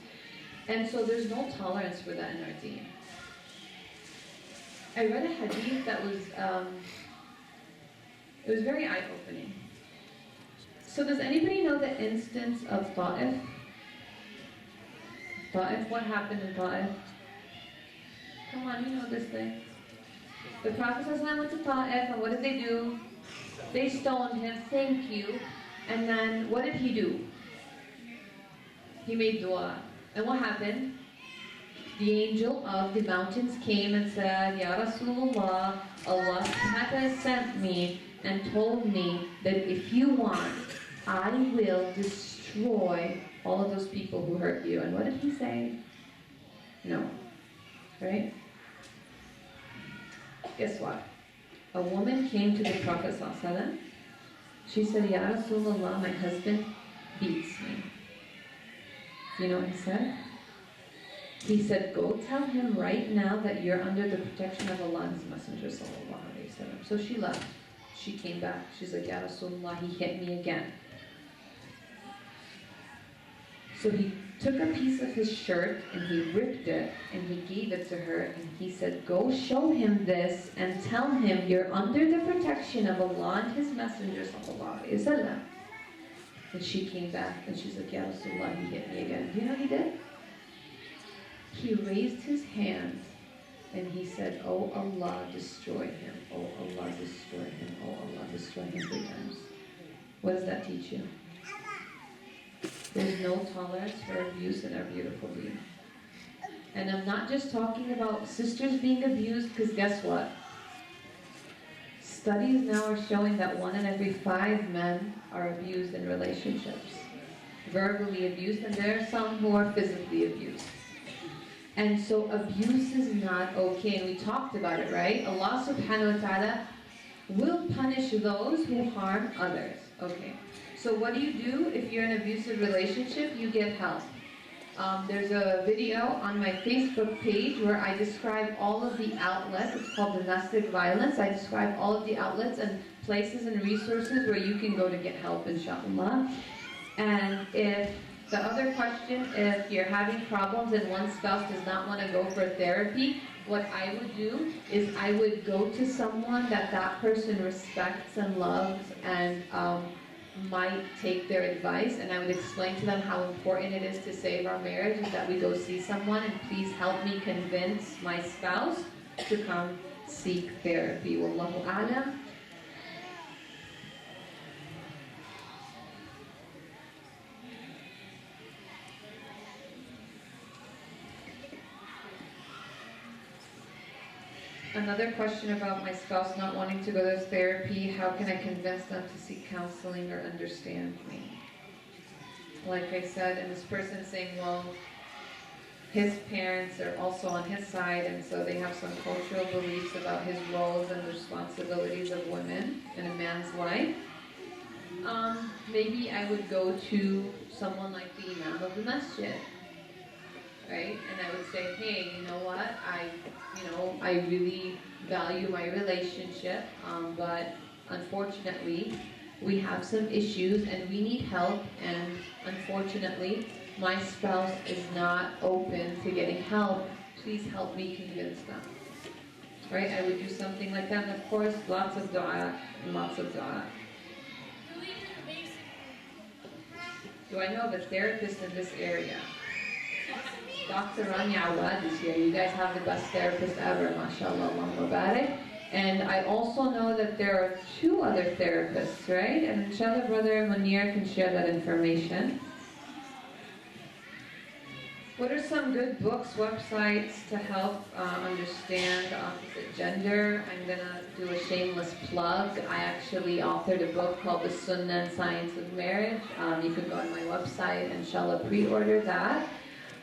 And so there's no tolerance for that in our deen. I read a hadith that was, it was very eye-opening. So does anybody know the instance of Ta'if? Ta'if, what happened in Ta'if? Come on, you know this thing. The Prophet ﷺ went to Ta'if, and what did they do? They stoned him, thank you. And then what did he do? He made dua. And what happened? The angel of the mountains came and said, Ya Rasulullah, Allah has sent me and told me that if you want, I will destroy all of those people who hurt you. And what did he say? No. Right? Guess what? A woman came to the Prophet ﷺ. She said, Ya Rasulullah, my husband beats me. You know what he said? He said, go tell him right now that you're under the protection of Allah and His Messenger sallallahu alayhi wa sallam. So she left. She came back. She's like, Ya Rasulullah, he hit me again. So he took a piece of his shirt and he ripped it and he gave it to her and he said, go show him this and tell him you're under the protection of Allah and His Messenger sallallahu alayhi wa sallam. And she came back and she's like, Ya Rasulullah, he hit me again. Do you know what he did? He raised his hand and he said, oh Allah, destroy him. Oh Allah, destroy him. Oh Allah, destroy him 3 times. What does that teach you? There's no tolerance for abuse in our beautiful deen. And I'm not just talking about sisters being abused, because guess what? Studies now are showing that 1 in every 5 men are abused in relationships. Verbally abused, and there are some who are physically abused. And so abuse is not okay, and we talked about it, right? Allah subhanahu wa ta'ala will punish those who harm others. Okay, so what do you do if you're in an abusive relationship? You get help. There's a video on my Facebook page where I describe all of the outlets. It's called Domestic Violence. I describe all of the outlets and places and resources where you can go to get help, inshallah. And if the other question, if you're having problems and one spouse does not want to go for therapy, what I would do is I would go to someone that that person respects and loves and might take their advice, and I would explain to them how important it is to save our marriage, is that we go see someone, and please help me convince my spouse to come seek therapy. Wallahu a'lam. Another question about my spouse not wanting to go to therapy. How can I convince them to seek counseling or understand me? Like I said, and this person saying, well, his parents are also on his side, and so they have some cultural beliefs about his roles and the responsibilities of women in a man's life. Maybe I would go to someone like the Imam of the Masjid, right? And I would say, hey, you know what? I really value my relationship, but unfortunately, we have some issues and we need help, and unfortunately, my spouse is not open to getting help. Please help me convince them. Right? I would do something like that, and of course, lots of dua and lots of dua. Do I know of a therapist in this area? Dr. Rania Awad is here. You guys have the best therapist ever, mashallah, Allahumma barik. And I also know that there are 2 other therapists, right? And inshallah, Brother Munir can share that information. What are some good books, websites to help understand the opposite gender? I'm going to do a shameless plug. I actually authored a book called The Sunnah and Science of Marriage. You can go on my website and inshallah pre-order that.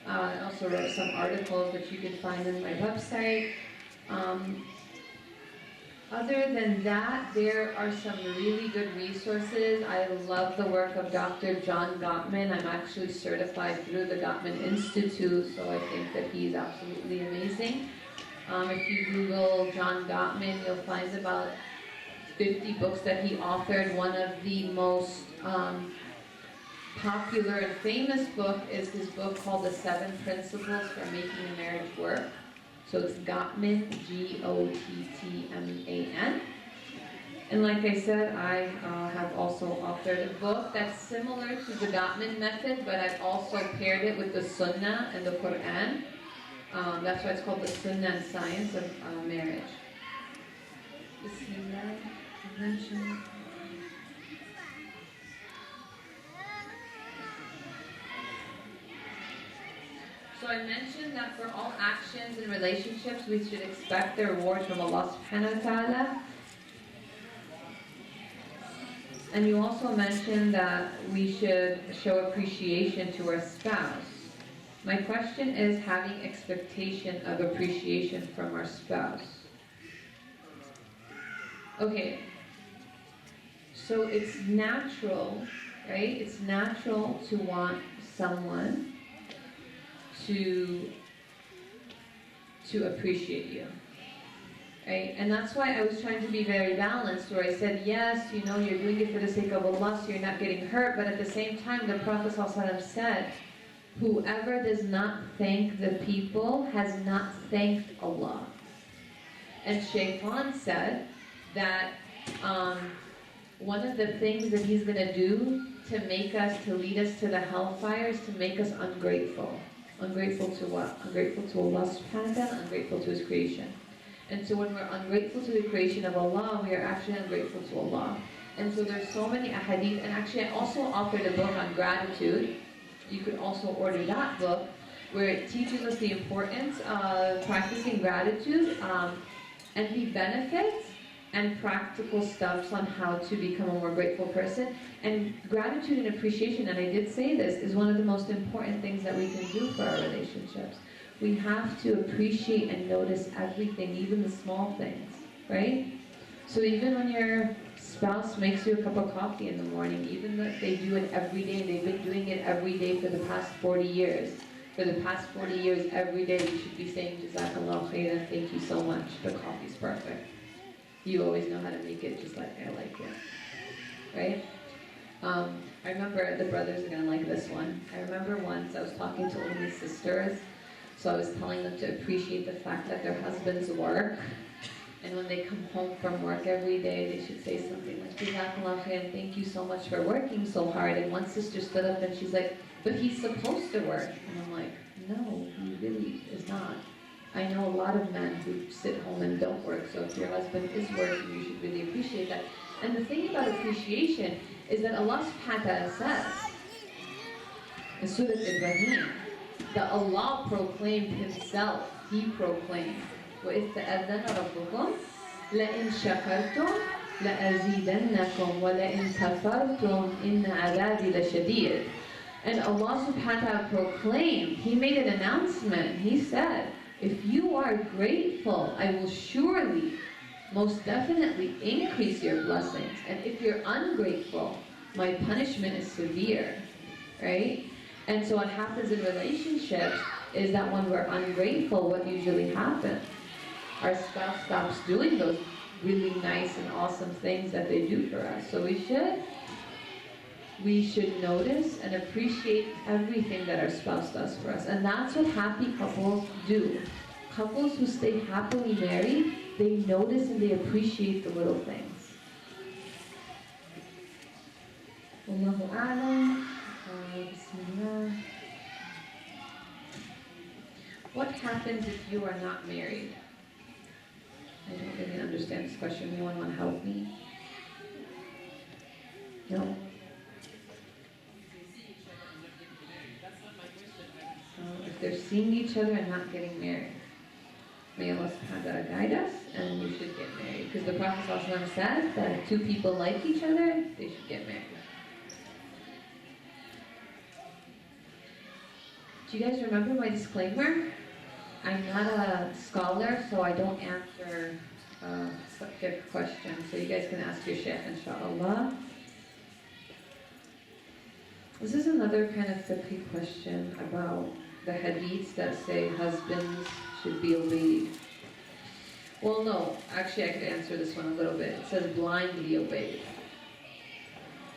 I also wrote some articles that you can find on my website. Other than that, there are some really good resources. I love the work of Dr. John Gottman. I'm actually certified through the Gottman Institute, so I think that he's absolutely amazing. If you Google John Gottman, you'll find about 50 books that he authored. One of the most popular and famous book is his book called The 7 Principles for Making a Marriage Work. So it's Gottman, Gottman. And like I said, I have also authored a book that's similar to the Gottman method, but I've also paired it with the Sunnah and the Quran. That's why it's called the Sunnah and Science of Marriage. Bismillah, convention. So I mentioned that for all actions and relationships, we should expect the reward from Allah subhanahu wa ta'ala. And you also mentioned that we should show appreciation to our spouse. My question is having expectation of appreciation from our spouse. Okay, so it's natural, right? It's natural to want someone to appreciate you, right? And that's why I was trying to be very balanced, where I said, yes, you know, you're doing it for the sake of Allah, so you're not getting hurt, but at the same time, the Prophet ﷺ said, whoever does not thank the people has not thanked Allah. And Shaitan said that one of the things that he's going to do to lead us to the hellfire is to make us ungrateful. Ungrateful to what? Ungrateful to Allah subhanahu wa ta'ala, ungrateful to His creation. And so when we're ungrateful to the creation of Allah, we are actually ungrateful to Allah. And so there's so many ahadith, and actually I also authored a book on gratitude. You could also order that book, where it teaches us the importance of practicing gratitude and the benefits and practical steps on how to become a more grateful person. And gratitude and appreciation, and I did say this, is one of the most important things that we can do for our relationships. We have to appreciate and notice everything, even the small things, right? So even when your spouse makes you a cup of coffee in the morning, even if they do it every day, they've been doing it every day for the past 40 years. For the past 40 years, every day you should be saying, Jazakallah khairan, thank you so much, the coffee's perfect. You always know how to make it just like I like it, right? I remember, the brothers are gonna like this one. I remember once I was talking to only sisters, so I was telling them to appreciate the fact that their husbands work, and when they come home from work every day, they should say something like, Jazakallah khairan, thank you so much for working so hard. And one sister stood up and she's like, but he's supposed to work. And I'm like, no, he really is not. I know a lot of men who sit home and don't work, so if your husband is working, you should really appreciate that. And the thing about appreciation is that Allah subhanahu wa ta'ala says in Surah Ibrahim that Allah proclaimed Himself. He proclaimed, وَإِذْ تَأَذَّنَ رَبُّكُمْ لَإِن شَكَرْتُمْ لَأَزِيدَنَّكُمْ وَلَإِن كَفَرْتُمْ إِنَّ عَذَابِي لَشَدِيدٌ. And Allah subhanahu wa ta'ala proclaimed, He made an announcement. He said, if you are grateful, I will surely, most definitely increase your blessings. And if you're ungrateful, my punishment is severe, right? And so what happens in relationships is that when we're ungrateful, what usually happens? Our spouse stops doing those really nice and awesome things that they do for us. So we should notice and appreciate everything that our spouse does for us. And that's what happy couples do. Couples who stay happily married, they notice and they appreciate the little things. Wallahu a'lam. Bismillah. What happens if you are not married? I don't really understand this question. Anyone want to help me? No? If they're seeing each other and not getting married, may Allah subhanahu wa ta'ala guide us, and you should get married. Because the Prophet ﷺ said that if two people like each other, they should get married. Do you guys remember my disclaimer? I'm not a scholar, so I don't answer subject questions. So you guys can ask your sheikh, inshallah. This is another kind of fiqh question about the hadiths that say husbands should be obeyed. Well, no, actually I could answer this one a little bit. It says blindly obeyed.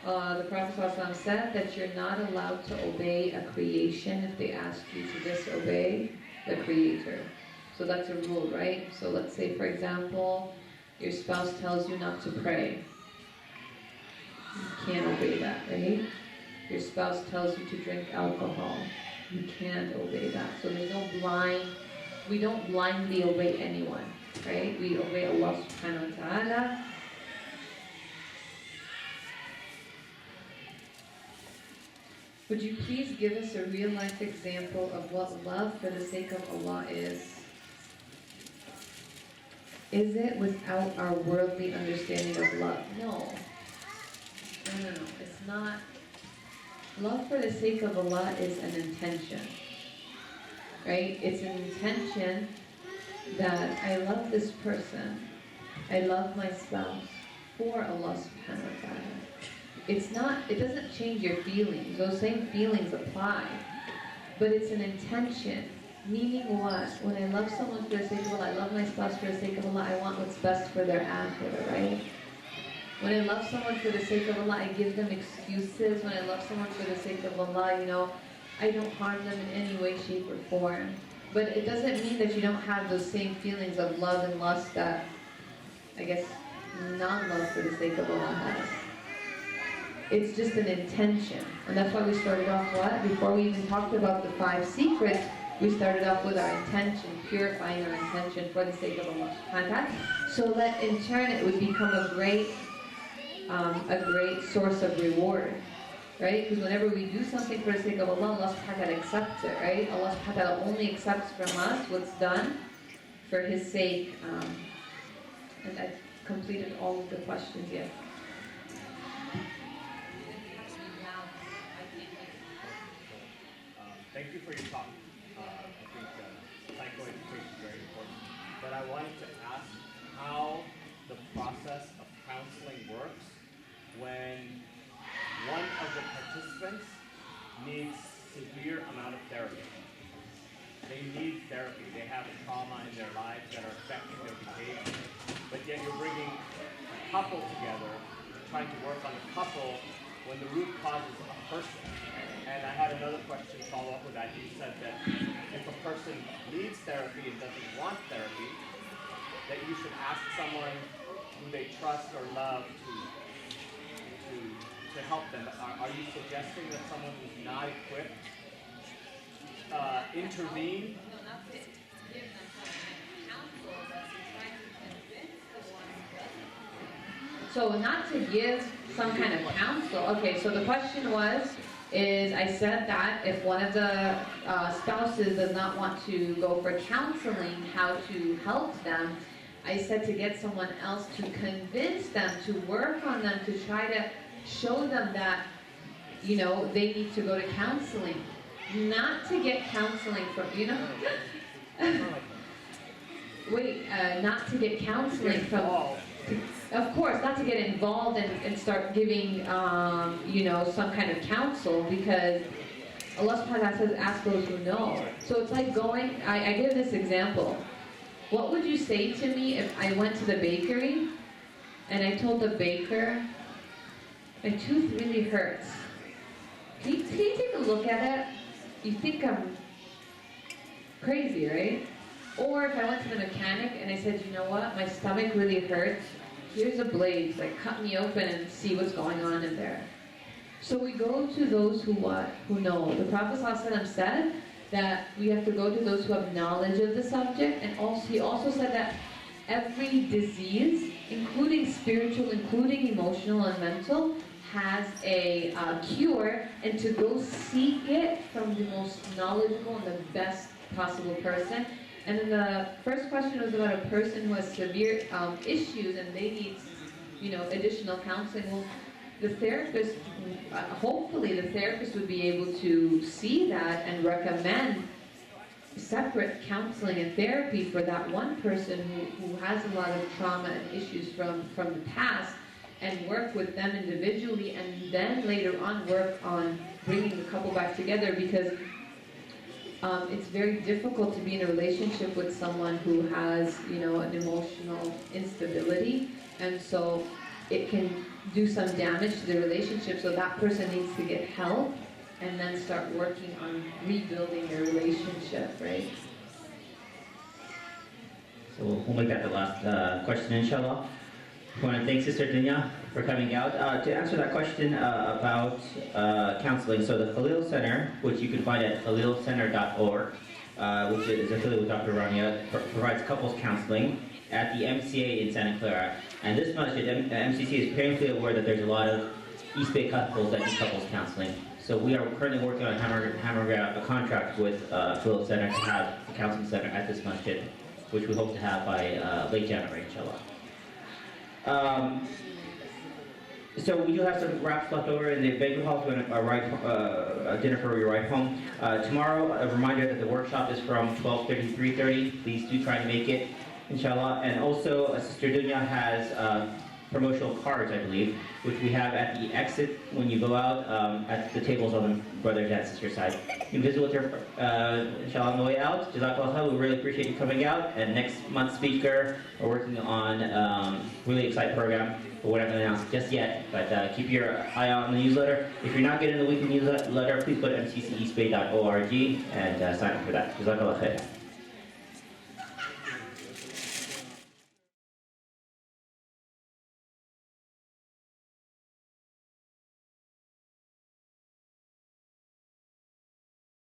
The Prophet ﷺ said that you're not allowed to obey a creation if they ask you to disobey the Creator. So that's a rule, right? So let's say, for example, your spouse tells you not to pray. You can't obey that, right? Your spouse tells you to drink alcohol. You can't obey that. So there's no we don't blindly obey anyone, right? We obey Allah subhanahu wa ta'ala. Would you please give us a real-life example of what love for the sake of Allah is? Is it without our worldly understanding of love? No. No. It's not. Love for the sake of Allah is an intention. Right? It's an intention that I love this person. I love my spouse for Allah subhanahu wa ta'ala. It doesn't change your feelings. Those same feelings apply. But it's an intention. Meaning what? When I love someone for the sake of Allah, I love my spouse for the sake of Allah, I want what's best for their akhirah, right? When I love someone for the sake of Allah, I give them excuses. When I love someone for the sake of Allah, I don't harm them in any way, shape, or form. But it doesn't mean that you don't have those same feelings of love and lust that, I guess, non-love for the sake of Allah has. It's just an intention. And that's why we started off what? Before we even talked about the 5 secrets, we started off with our intention, purifying our intention for the sake of Allah subhanahu wa ta'ala. So that in turn it would become a great source of reward. Right? Because whenever we do something for the sake of Allah, Allah subhanahu wa ta'ala accepts it, right? Allah subhanahu wa ta'ala only accepts from us what's done for His sake. And I've completed all of the questions yet. Thank you for your talk. I think psychoeducation is very important. But I wanted to ask, how the process of counseling works when one of the participants needs severe amount of therapy. They need therapy. They have trauma in their lives that are affecting their behavior. But yet you're bringing a couple together, trying to work on a couple when the root cause is a person. And I had another question follow up with that. You said that if a person needs therapy and doesn't want therapy, that you should ask someone who they trust or love to help them. Are you suggesting that someone who's not equipped intervene? No, not to give them some counsel, but to try to convince the one who doesn't. So not to give some kind of counsel. Okay, so the question is I said that if one of the spouses does not want to go for counseling, how to help them, I said to get someone else to convince them, to work on them, to try to show them that, you know, they need to go to counseling. Not to get counseling from, you know, not to get counseling from, of course, not to get involved and start giving, you know, some kind of counsel, because Allah subhanahu wa ta'ala says, ask those who know. So it's like going, I give this example. What would you say to me if I went to the bakery and I told the baker, my tooth really hurts. Can you take a look at it? You think I'm crazy, right? Or if I went to the mechanic and I said, you know what, my stomach really hurts. Here's a blade, like cut me open and see what's going on in there. So we go to those who what? Who know. The Prophet ﷺ said that we have to go to those who have knowledge of the subject, and also he also said that every disease, including spiritual, including emotional and mental, has a cure, and to go seek it from the most knowledgeable and the best possible person. And then the first question was about a person who has severe issues and they need, you know, additional counseling. Well, the therapist, hopefully the therapist would be able to see that and recommend separate counseling and therapy for that one person who has a lot of trauma and issues from the past, and work with them individually, and then later on work on bringing the couple back together, because it's very difficult to be in a relationship with someone who has, you know, an emotional instability, and so it can do some damage to the relationship. So that person needs to get help and then start working on rebuilding their relationship, right? So we'll make that the last question, inshallah. I want to thank Sister Dunya for coming out. To answer that question about counseling, so the Khalil Center, which you can find at khalilcenter.org, which is affiliated with Dr. Rania, provides couples counseling at the MCA in Santa Clara. And this masjid, MCC, is painfully aware that there's a lot of East Bay couples that need couples counseling. So we are currently working on hammering out a contract with Khalil Center to have a counseling center at this masjid, which we hope to have by late January, inshallah. So we do have some wraps left over in the banquet hall to a dinner for your ride home. Tomorrow, a reminder that the workshop is from 12:30 to 3:30. Please do try to make it, inshallah. And also, Sister Dunya has promotional cards, I believe, which we have at the exit when you go out, at the tables on the brothers and sisters side. You can visit with her, inshallah, on the way out. Jazakallah khair, we really appreciate you coming out. And next month's speaker, we're working on really exciting program, but we're not going to announce it just yet, but keep your eye out on the newsletter. If you're not getting the weekly newsletter, please go to mcceastbay.org and sign up for that. Jazakallah khair.